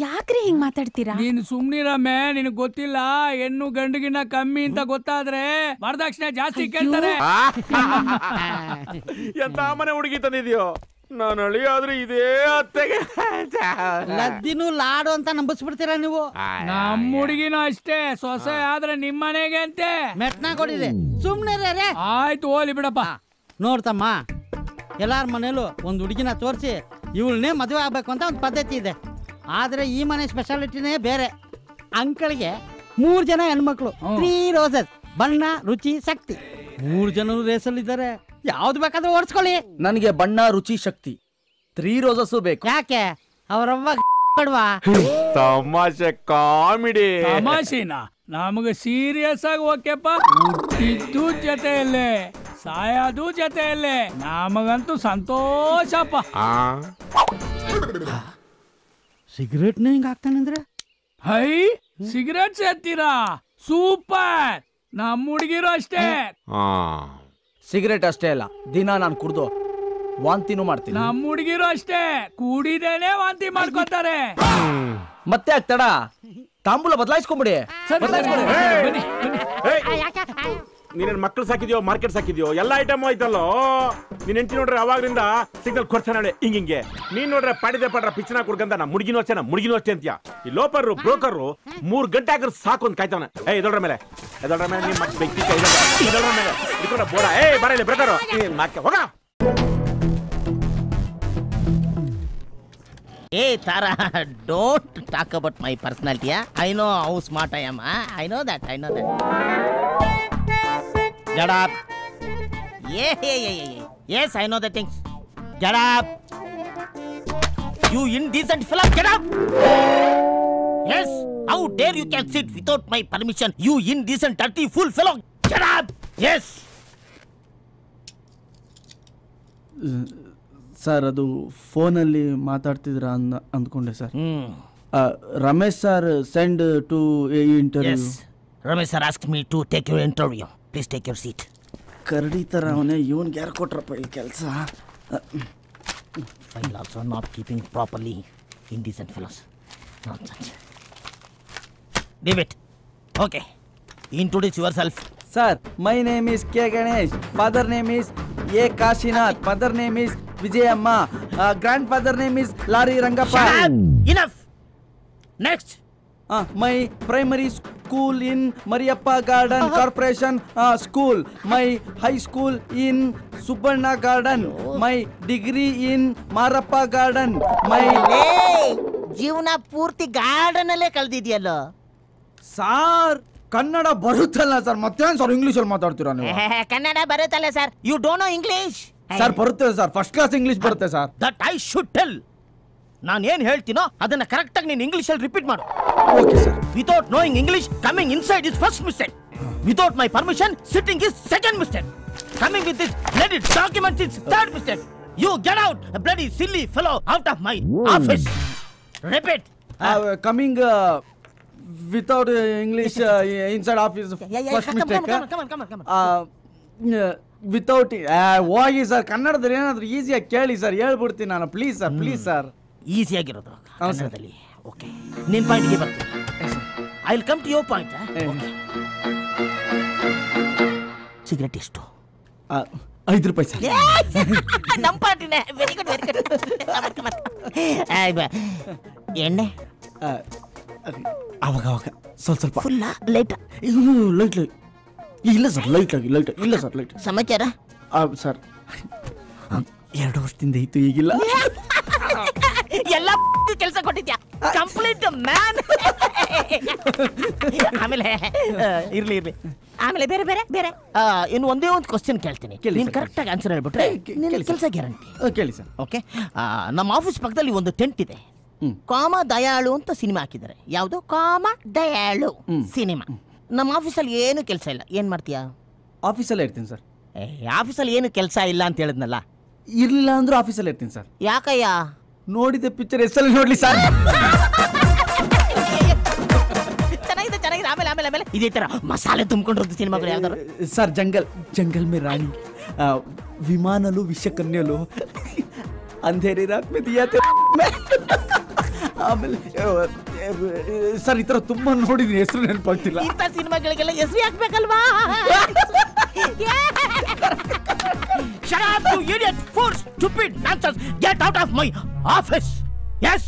ಯಾಕ್ರಿ ಹಿಂಗ್ ಮಾತಾಡ್ತೀರಾ? ನೀನ್ ಸುಮ್ನಿರಮ್ಮೆ. ನಿನಗ್ ಗೊತ್ತಿಲ್ಲ, ಹೆಣ್ಣು ಗಂಡುಗಿನ ಕಮ್ಮಿ ಅಂತ ಗೊತ್ತಾದ್ರೆ ವರದಕ್ಷಿಣೆ ಜಾಸ್ತಿ ಕೇಳ್ತಾರೆ. ಎಂತ ಮನೆ ಹುಡುಗಿ ತಂದಿದ್ಯೋ. ನಾನು ಅಳಿಯಾದ್ರೆ ಇದೇ ಅತ್ತೆಗೆ ಲದ್ದಿನೂ ಲಾಡು ಅಂತ ನಂಬಿಸ್ಬಿಡ್ತೀರಾ ನೀವು. ನಮ್ಮ ಹುಡುಗಿನೂ ಅಷ್ಟೇ, ಸೊಸೆ ಆದ್ರೆ ನಿಮ್ಮನೆಗೆ ಅಂತೆ ಮೆಟ್ನ ಕೊಡಿದೆ. ಸುಮ್ನೆ ಆಯ್ತು ಹೋಲಿ ಬಿಡಪ್ಪ. ನೋಡ್ತಮ್ಮ, ಎಲ್ಲಾರ ಮನೇಲೂ ಒಂದು ಹುಡುಗಿನ ತೋರಿಸಿ ಇವಳನ್ನೇ ಮದುವೆ ಆಗ್ಬೇಕು ಅಂತ ಒಂದು ಪದ್ಧತಿ ಇದೆ. ಆದ್ರೆ ಈ ಮನೆ ಸ್ಪೆಷಾಲಿಟಿನೇ ಬೇರೆ. ಅಂಕಲ್ಗೆ 3 ಜನ ಹೆಣ್ಮಕ್ಳು, 3 roses, ಬಣ್ಣ, ರುಚಿ, ಶಕ್ತಿ. 3 ಜನರು ರೇಸಲ್ಲಿದ್ದಾರೆ. ಯಾವ್ದು ಬೇಕಾದ್ರೂ ಓಡಿಸ್ಕೊಳ್ಳಿ. ನನಗೆ ಬಣ್ಣ, ರುಚಿ, ಶಕ್ತಿ 3 roses ಬೇಕು. ಯಾಕೆ? ಅವರವ್ವ ಕೊಡ್ವಾ? ತಮಾಷೆ ಕಾಮಿಡಿ. ತಮಾಷೆನ ನಮಗೆ ಸೀರಿಯಸ್ ಆಗಿ ಓಕೆಪ್ಪ. ಹುಟ್ಟಿದ್ದು ಜೊತೆಯಲ್ಲೇ, ಸಾಯೋದು ಜೊತೆಯಲ್ಲೇ. ನಮಗಂತೂ ಸಂತೋಷಪ್ಪ. ಸಿಗರೇಟ್ನ ಹಿಂಗ ಆಗ್ತಾನಂದ್ರೆ ಹೈ ಸಿಗರೇಟ್ ಸೇರ್ತೀರಾ? ಸೂಪರ್. ನಮ್ಮ ಹುಡುಗಿರು ಅಷ್ಟೇ. ಸಿಗರೇಟ್ ಅಷ್ಟೇ ಅಲ್ಲ, ದಿನ ನಾನು ಕುಡ್ದು ವಾಂತಿನೂ ಮಾಡ್ತೀನಿ. ನಮ್ಮ ಹುಡುಗಿರು ಅಷ್ಟೇ, ಕುಡಿದೇನೆ ವಾಂತಿ ಮಾಡ್ಕೊತಾರೆ. ಮತ್ತೆ ಆಗ್ತಾಡ ತಾಂಬೂಲ ಬದಲಾಯಿಸ್ಕೊಂಬಿಡಿ. ನೀನೇನ್ ಮಕ್ಳು ಸಾಕಿದ್ಯೋ ಮಾರ್ಕೆಟ್ ಸಾಕಿದ್ಯೋ ಎಲ್ಲ ಐಟಮ್ ಆಯ್ತಲ್ಲೋ. ನೀನ್ ಹೆಂಡತಿ ನೋಡ್ರೆ ಅವಾಗ್ರಿಂದ ಸಿಗ್ನಲ್ ಕೊಡ್ತಾನೆ ಹಿಂಗೆ. ನೀನ್ ನೋಡ್ರೆ ಪಾಡಿದೆ ಪಾಡ್ರ ಪಿಚ್ಚನ ಕುಡ್ಕಂತ ನಾ ಮುಡುಗಿನೂ ಅಷ್ಟೇ ಅಂತ್ಯ. ಈ ಲೋಪರ್ರು ಬ್ರೋಕರ್ರು 3 ಗಂಟೆ ಆಗಿರ್ ಸಾಕು ಅಂತ ಕಾಯ್ತಾವನೆ. ಎದೊಳ್ರ ಮೇಲೆ ನಿಮ್ಮ ಬೆಂಕಿ ಇದೊಳ್ರ ಮೇಲೆ ಇಟ್ಕೊಂಡ ಬೋಡ. ಬರಲಿ ಬ್ರೋಕರು ಹೋಗ. Hey Tara, don't talk about my personality. I know how smart I am. I know that. Get up. Yeah. Yes, I know the things. Get up. You indecent fellow, get up. Yes, how dare you can sit without my permission? You indecent, dirty fool fellow. Get up. Yes. Sir, ಅದು ಫೋನಲ್ಲಿ ಮಾತಾಡ್ತಿದ್ರ ಅಂದ್ಕೊಂಡೆ sir. Ramesh sir send to interview. Ramesh sir asked me to take your interview. Please take your seat. ಕರಡಿ ತರ ಅವನೇ. ಇವನ್ಗೆ ಯಾರು ಕೊಟ್ರಪ್ಪ ಇಲ್ಲಿ ಕೆಲಸ? File also not keeping properly. Indecent fellows. Nonsense. Leave it. Okay. Introduce yourself. Sir, my name is K. Ganesh. Father name is A. Kashinath. Mother name is Vijayamma. Grandfather name is Lari Rangappa. Shut up! Enough! Next! My primary school in Mariyappa garden corporation school. My high school in Subbanna garden. My degree in Marappa garden. My ಜೀವನ ಪೂರ್ತಿ garden ಅಲ್ಲೇ ಕಳೆದಿದ್ಯಲ್ಲ sir. Kannada ಬರುತ್ತಲ್ಲ sir, ಮತ್ತೇನು sir ಇಂಗ್ಲೀಷಲ್ಲಿ ಮಾತಾಡ್ತೀರಾ ನೀವು? ಕನ್ನಡ ಬರುತ್ತಲ್ಲ sir. You don't know English? Sir ಬರುತ್ತೆ ಸರ್, ಫಸ್ಟ್ ಕ್ಲಾಸ್ ಇಂಗ್ಲಿಷ್ ಬರುತ್ತೆ sir. That I should tell. ನಾನು ಏನು ಹೇಳ್ತೀನೋ ಅದನ್ನ ಕರೆಕ್ಟ್ ಆಗಿ ನೀನು ಇಂಗ್ಲಿಷ್ ಅಲ್ಲಿ ರಿಪೀಟ್ ಮಾಡು. Okay sir. Without knowing English coming inside is first mistake. Without my permission sitting is second mistake. Coming with this bloody documents is third mistake. You get out bloody silly fellow out of my office. Repeat. Coming without English inside office first mistake. Without ಹೋಗಿ sir. ಕನ್ನಡದಲ್ಲಿ ಏನಾದರೂ ಈಸಿಯಾಗಿ ಕೇಳಿ sir, ಹೇಳ್ಬಿಡ್ತೀನಿ ನಾನು. Please sir, please sir. ಈಸಿಯಾಗಿರೋದು ಕನ್ನಡದಲ್ಲಿ. Okay, ನಿನ್ನ ಪಾಯಿಂಟ್ಗೆ ಬರ್ತೀನಿ. I will come to your point. Cigarette ಎಷ್ಟು? 5 ರೂಪಾಯಿ ಸರ್. ನಮ್ಮ ಪಾರ್ಟಿನೇ. Very good, very good. ಎಣ್ಣೆ ಅವಾಗ ಸ್ವಲ್ಪ ಫುಲ್ಲ ಲೈಟ್? ಲೈಟ್ ಇಲ್ಲ ಸರ್, ಲೈಟ್ ಆಗಿ ಇಲ್ಲ ಸರ್, ಲೈಟ್. ಸಮಾಚಾರ ಸರ್ 2 ವರ್ಷದಿಂದ ಇತ್ತು, ಈಗಿಲ್ಲ. ಎಲ್ಲ ಕೆಲಸ ಕೊಟ್ಟಿದ್ಯಾ? Complete man. ಆಮೇಲೆ ಇರ್ಲಿ. ಆಮೇಲೆ ಬೇರೆ ಬೇರೆ ಬೇರೆ ಇನ್ನು ಒಂದೇ ಒಂದು ಕ್ವಶನ್ ಕೇಳ್ತೀನಿ. ನೀನು ಕರೆಕ್ಟಾಗಿ ಆನ್ಸರ್ ಹೇಳ್ಬಿಟ್ರೆ ಕೆಲಸ ಗ್ಯಾರಂಟಿ. ಕೇಳಿ ಸರ್. ಓಕೆ, ನಮ್ಮ ಆಫೀಸ್ ಪಕ್ಕದಲ್ಲಿ ಒಂದು ಟೆಂಟ್ ಇದೆ. ಕಾಮ ದಯಾಳು ಅಂತ ಸಿನಿಮಾ ಹಾಕಿದ್ದಾರೆ. ಯಾವುದು? ಕಾಮ ದಯಾಳು ಸಿನಿಮಾ. ನಮ್ಮ ಆಫೀಸಲ್ಲಿ ಏನು ಕೆಲಸ ಇಲ್ಲ. ಏನು ಮಾಡ್ತೀಯಾ? ಆಫೀಸಲ್ಲೇ ಇರ್ತೀನಿ ಸರ್. ಆಫೀಸಲ್ಲಿ ಏನು ಕೆಲಸ ಇಲ್ಲ ಅಂತ ಹೇಳಿದ್ನಲ್ಲ. ಇರಲಿಲ್ಲ ಅಂದ್ರೂ ಆಫೀಸಲ್ಲೇ ಇರ್ತೀನಿ ಸರ್. ಯಾಕಯ್ಯ? ನೋಡಿದ ಪಿಕ್ಚರ್ ಎಷ್ಟಲ್ಲಿ ನೋಡ್ಲಿ ಸರ್. ಚೆನ್ನಾಗಿದೆ ಚೆನ್ನಾಗಿದೆ. ಆಮೇಲೆ ಆಮೇಲೆ ಆಮೇಲೆ ಇದೇ ಥರ ಮಸಾಲೆ ತುಂಬಿಕೊಂಡಿರೋದು ಸಿನಿಮಾಗಳು ಯಾವ್ದಾರು? ಸರ್ ಜಂಗಲ್ ಮೇ ರಾಣಿ, ವಿಮಾನಲು ವಿಷಕನ್ಯಲು, ಅಂಧೇರಿ ರಾತ್ ಮೇ ದಿಯಾ ತೇ. ಆಮೇಲೆ ಸರ್ ಈ ಥರ ತುಂಬ ನೋಡಿದ್ದೀನಿ, ಹೆಸರು ನೆನಪಾಗ್ತಿಲ್ಲ. ಇಂಥ ಸಿನಿಮಾಗಳಿಗೆಲ್ಲ ಹೆಸರು ಹಾಕ್ಬೇಕಲ್ವಾ? Shut up, you idiot, fool, stupid, nonsense. Get out of my office. Yes,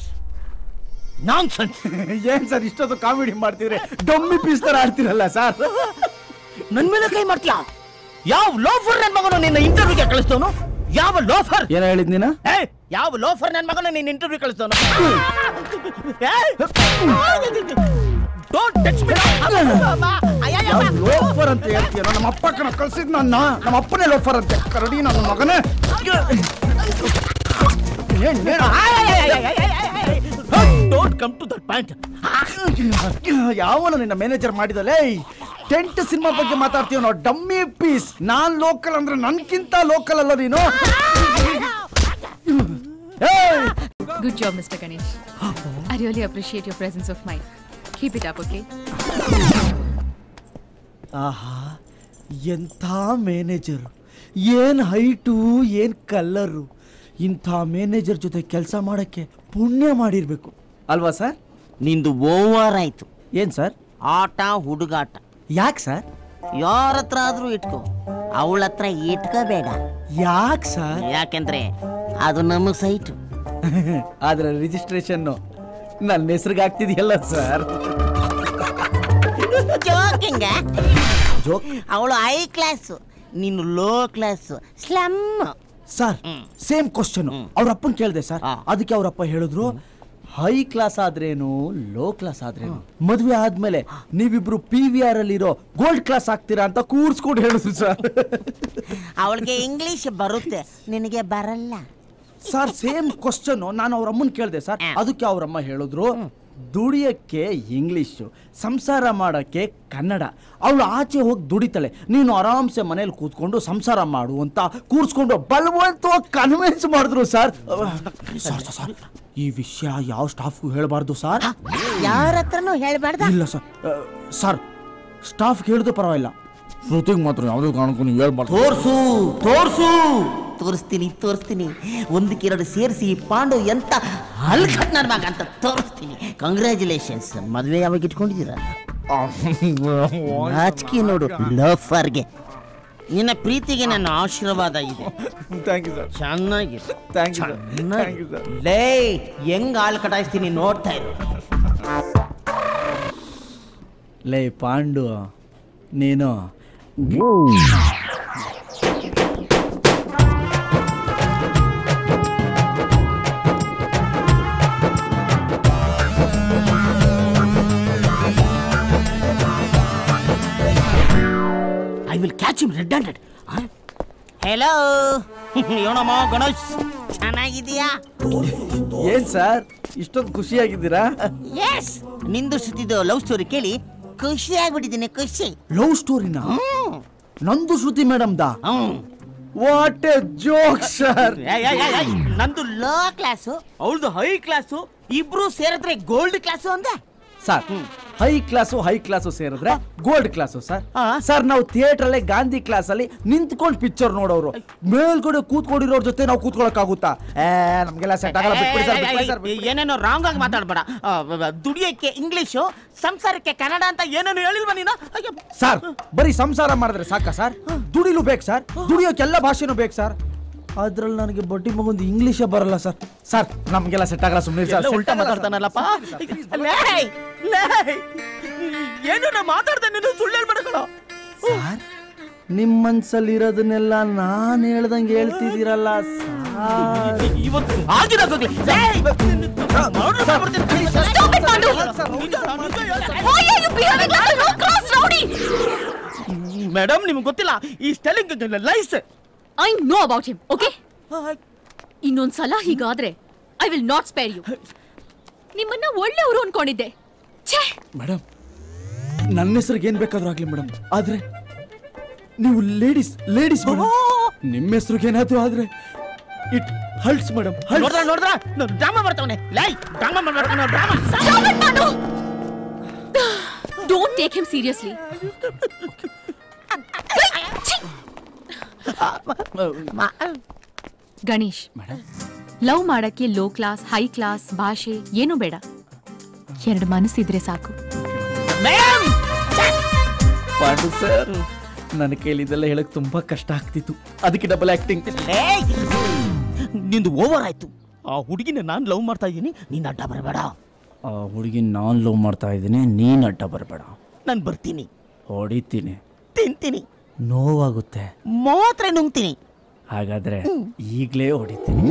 nonsense. ಏನ್ ಸರ್ ಇಷ್ಟೊಂದು ಕಾಮಿಡಿ ಮಾಡ್ತಿದ್ರೆ ಡಮ್ಮಿ ಪೀಸ್ ತರ ಆಡ್ತಿರಲ್ಲ ಸರ್. ನನ್ನ ಮೇಲೆ ಕೈ ಮಾಡ್ತೀಯಾ? ಯಾವ ಲೋಫರ್ ನನ್ನ ಮಗನು ನಿನ್ನ ಇಂಟರ್ವ್ಯೂಗೆ ಕಳಿಸ್ತವನು? ಯಾವ ಲೋಫರ್? ಏನ ಹೇಳಿದ್ ನೀನ? ಯಾವ ಲೋಫರ್ ನನ್ನ ಮಗನ ನಿನ್ನ ಇಂಟರ್ವ್ಯೂ ಕಳಿಸ್ತವನು? Don't touch me. ಲೋಫರ್ ಅಂತ ಹೇಳ್ತೀಯ? ನಮ್ಮ ಅಪ್ಪ ಕಳ್ಸಿದ್ ನನ್ನ, ನಮ್ಮ ಅಪ್ಪನೇ ಲೋಫರ್ ಅಂತೆ. ಕರಡಿ ನನ್ನ ಮಗನೇ. Don't come to that point. ಯಾವನ ನಿನ್ನ ಮ್ಯಾನೇಜರ್ ಮಾಡಿದಲೇ? ಟೆಂಟ್ ಸಿನಿಮಾ ಬಗ್ಗೆ ಮಾತಾಡ್ತೀವ ನಾವು, ಡಮ್ಮಿ ಪೀಸ್. ನಾನ್ ಲೋಕಲ್ ಅಂದ್ರೆ ನನ್ಕಿಂತ ಲೋಕಲ್ ಅಲ್ಲ ನೀನು. Good job, Mr. Ganesh. I really appreciate your presence of mind. Keep it up, okay? ಆಹಾ, ಎಂಥ ಮ್ಯಾನೇಜರು, ಏನ್ ಹೈಟು, ಏನ್ ಕಲ್ಲರು. ಇಂಥ ಮ್ಯಾನೇಜರ್ ಜೊತೆ ಕೆಲಸ ಮಾಡಕ್ಕೆ ಪುಣ್ಯ ಮಾಡಿರ್ಬೇಕು ಅಲ್ವಾ ಸರ್? ನಿಂದು ಓವರ್ ಆಯ್ತು. ಏನ್ ಸರ್? ಆಟ ಹುಡುಗಾಟ. ಯಾಕೆ ಸರ್? ಯಾರ ಹತ್ರ ಆದ್ರೂ ಇಟ್ಕೋ, ಅವಳ ಹತ್ರ ಇಟ್ಕೋಬೇಡ. ಯಾಕೆ ಸರ್? ಯಾಕೆಂದ್ರೆ ಅದು ನಮ್ಮ ಸೈಟು. ಆದ್ರೆ ರಿಜಿಸ್ಟ್ರೇಷನ್ ನನ್ನ ಹೆಸರಿಗೆ ಆಗ್ತಿದೆಯಲ್ಲ ಸರ್. ಜೋಕಿಂಗ. ಅವಳು ಹೈ ಕ್ಲಾಸ್, ನೀನು low class, slum. Sir same question ಅವ್ರ ಅಪ್ಪನ್ ಕೇಳಿದೆ ಸರ್. ಅದಕ್ಕೆ ಅವ್ರಪ್ಪ ಹೇಳಿದ್ರು, ಹೈ ಕ್ಲಾಸ್ ಆದ್ರೇನು, ಲೋ ಕ್ಲಾಸ್ ಆದ್ರೇನು, ಮದ್ವೆ ಆದ್ಮೇಲೆ ನೀವಿಬ್ರು PVR ಅಲ್ಲಿರೋ ಗೋಲ್ಡ್ ಕ್ಲಾಸ್ ಆಗ್ತೀರಾ ಅಂತ ಕೂರ್ಸ್ಕೊಂಡು ಹೇಳಿದ್ರು ಸರ್. ಅವಳಿಗೆ ಇಂಗ್ಲಿಷ್ ಬರುತ್ತೆ, ನಿನಗೆ ಬರಲ್ಲ. ಸರ್ ಸೇಮ್ ಕ್ವಶನ್ ನಾನು ಅವ್ರ ಅಮ್ಮನ್ ಕೇಳಿದೆ ಸರ್. ಅದಕ್ಕೆ ಅವ್ರಮ್ಮ ಹೇಳಿದ್ರು, ದುಡಿಯಕ್ಕೆ ಇಂಗ್ಲಿಷು, ಸಂಸಾರ ಮಾಡಕ್ಕೆ ಕನ್ನಡ. ಅವಳು ಆಚೆ ಹೋಗಿ ದುಡಿತಾಳೆ, ನೀನು ಆರಾಮ್ಸೆ ಮನೇಲಿ ಕೂತ್ಕೊಂಡು ಸಂಸಾರ ಮಾಡು ಅಂತ ಕೂರ್ಸ್ಕೊಂಡು ಬಲವಂತವಾಗಿ ಕನ್ವಿನ್ಸ್ ಮಾಡಿದ್ರು ಸರ್. ಈ ವಿಷಯ ಯಾವ ಸ್ಟಾಫ್ಗೂ ಹೇಳಬಾರ್ದು ಸರ್. ಯಾರ ಹತ್ರನೂ ಹೇಳಬಾರ್ದು? ಇಲ್ಲ ಸರ್. ಸರ್ ಸ್ಟಾಫ್ಗೆ ಹೇಳಿದ್ರು ಪರವಾಗಿಲ್ಲ, ಶ್ರುತಿಗೆ ಮಾತ್ರ ಯಾವುದೇ ಕಾರಣಕ್ಕೂ ನೀವು ಹೇಳ್ಬಾರ್ದು. ತೋರಿಸ್ತೀನಿ. ಒಂದಕ್ಕೆ ಎರಡು ಸೇರಿಸಿ ಪಾಂಡು ಎಂತ ಹಲ್ಕಟ್ ನನ್ನ ಮಗ ಅಂತ ತೋರಿಸ್ತೀನಿ. ಕಂಗ್ರ್ಯಾಚುಲೇಷನ್ಸ್. ಮದುವೆ ಯಾವಾಗ ಇಟ್ಕೊಂಡಿದ್ದೀರಾ? ನಾಚಿಕೆ ನೋಡು ಲಫರ್ಗೆ. ನಿನ್ನ ಪ್ರೀತಿಗೆ ನನ್ನ ಆಶೀರ್ವಾದ ಇದೆ. Thank you sir. ಚೆನ್ನಾಗಿ ಥ್ಯಾಂಕ್ ಯು ಸರ್. ಲೇ ಹೆಂಗ್ ಹಾಲು ಕಟಾಯಿಸ್ತೀನಿ ನೋಡ್ತಾ ಇರು. ಲೇ ಪಾಂಡು ನೀನು I will catch him red-handed. Hello, ಏನಮ್ಮ ಗಣೇಶ್ ಚೆನ್ನಾಗಿದೀಯಾ? ಏನ್ ಸರ್ ಇಷ್ಟೊಂದು ಖುಷಿಯಾಗಿದ್ದೀರಾ? ಎಸ್, ನಿಂದು ಶ್ರುತಿದು ಲವ್ ಸ್ಟೋರಿ ಕೇಳಿ ಖುಷಿ ಆಗ್ಬಿಟ್ಟಿದ್ದೀನಿ. ಖುಷಿ ಲವ್ ಸ್ಟೋರಿನ ನಂದು ಶ್ರುತಿ ಮೇಡಮ್ ದಾ? What A joke sir. ನಂದು ಲೋ ಕ್ಲಾಸು, ಅವಳದು ಹೈ ಕ್ಲಾಸು, ಇಬ್ರು ಸೇರಿದ್ರೆ ಗೋಲ್ಡ್ ಕ್ಲಾಸು ಅಂದೆ. ಸರ್ ಹೈ ಕ್ಲಾಸು ಸೇರಿದ್ರೆ ಗೋಲ್ಡ್ ಕ್ಲಾಸು ಸರ್. ಸರ್ ನಾವು ಥಿಯೇಟರ್ ಅಲ್ಲೇ ಗಾಂಧಿ ಕ್ಲಾಸ್ ಅಲ್ಲಿ ನಿಂತ್ಕೊಂಡು ಪಿಕ್ಚರ್ ನೋಡೋರು, ಮೇಲ್ಗಡೆ ಕೂತ್ಕೊಂಡಿರೋರ್ ಜೊತೆ ನಾವು ಕೂತ್ಕೊಳಕ್ ಆಗುತ್ತಾ? ನಮ್ಗೆಲ್ಲ ಸೆಟ್ ಆಗಲ್ಲ. ಏನೇನೋ ರಾಂಗ್ ಆಗಿ ಮಾತಾಡ್ಬೇಡ. ದುಡಿಯಕ್ಕೆ ಇಂಗ್ಲಿಷು, ಸಂಸಾರಕ್ಕೆ ಕನ್ನಡ ಅಂತ ಏನೇನು ಹೇಳಿಲ್ವ ನೀನು? ಸರ್ ಬರೀ ಸಂಸಾರ ಮಾಡಿದ್ರೆ ಸಾಕ ಸರ್? ದುಡಿಲು ಬೇಕು ಸರ್, ದುಡಿಯೋಕೆಲ್ಲ ಭಾಷೆನೂ ಬೇಕು ಸರ್. ಅದ್ರಲ್ಲಿ ನನಗೆ ಬಡ್ಡಿ ಮಗೊಂದು ಇಂಗ್ಲಿಷೇ ಬರಲ್ಲ ಸರ್. ಸರ್ ನಮ್ಗೆಲ್ಲ ಸೆಟ್ ಆಗಲ್ಲ, ಸುಮ್ಮನೆ ಸರ್. ಉಲ್ಟಾ ಮಾತಾಡ್ತಾನಲ್ಲಪ್ಪ. ಏನು ನಾ ಮಾತಾಡ್ದೆ, ನೀನು ಸುಳ್ಳು ಹೇಳ್ಬೇಡ. ಸರ್ ನಿಮ್ ಮನ್ಸಲ್ಲಿ ಇರೋದನ್ನೆಲ್ಲ ನಾನ್ ಹೇಳ್ದಂಗೆ ಹೇಳ್ತಿದ್ದೀರಲ್ಲ ಸರ್. ಇವತ್ತು ಮೇಡಮ್ ನಿಮ್ಗೆ ಗೊತ್ತಿಲ್ಲ ಈ ಸ್ಟೆಲಿಂಗ್ lies. I know about him. Okay, ಇನ್ನೊಂದ್ಸಲ ಹೀಗಾದ್ರೆ I will not spare you. ನಿಮ್ಮನ್ನ ಒಳ್ಳೆಯವರು ಅನ್ಕೊಂಡಿದ್ದೆ. ಮೇಡಮ್ ನನ್ನ ಹೆಸರಿಗೆ ಏನ್ ಬೇಕಾದ್ರೂ ಆಗ್ಲಿ ಮೇಡಮ್, ಆದ್ರೆ ನೀವು ಲೇಡೀಸ್ ನಿಮ್ಮ ಹೆಸರಿಗೆ ಏನಾದ್ರೂ ಆದ್ರೆ ಇಟ್ ಹರ್ಟ್ಸ್ ಮೇಡಮ್. ನೋಡ್ರ ಡ್ರಾಮಾ ಬರ್ತಾವನೆ. ಲೈ ಡ್ರಾಮಾ ಮಾಡ್ತಾನೆ, drama. Don't take him seriously. Ganesh, love ಮಾಡಕ್ಕೆ ಲೋ ಕ್ಲಾಸ್, ಹೈ ಕ್ಲಾಸ್, ಭಾಷೆ ಏನೂ ಬೇಡ. ಎರಡು ಮನಸ್ಸಿದ್ರೆ ಸಾಕು. ಪಾಂಡು ಸರ್ ನನ್ನ ಕೈಲಿದೆಲ್ಲ ಹೇಳಕ್ ತುಂಬಾ ಕಷ್ಟ ಆಗ್ತಿತ್ತು, ಅದಕ್ಕೆ ಡಬಲ್ ಆಕ್ಟಿಂಗ್. ನಿಂದು ಓವರ್ ಆಯ್ತು. ಆ ಹುಡುಗಿನ ನಾನ್ ಲವ್ ಮಾಡ್ತಾ ಇದ್ದೀನಿ, ನೀನ್ ಅಡ್ಡ ಬರಬೇಡ. ಆ ಹುಡುಗಿ ನಾನ್ ಲವ್ ಮಾಡ್ತಾ ಇದ್ದೀನಿ, ನೀನ್ ಅಡ್ಡ ಬರಬೇಡ. ನಾನು ಬರ್ತೀನಿ, ಹೊಡಿತೀನಿ, ತಿಂತೀನಿ, ನೋವಾಗುತ್ತೆ, ಮಾತ್ರ ನುಂಗ್ತೀನಿ. ಹಾಗಾದ್ರೆ ಈಗ್ಲೇ ಹೊಡಿತೀನಿ.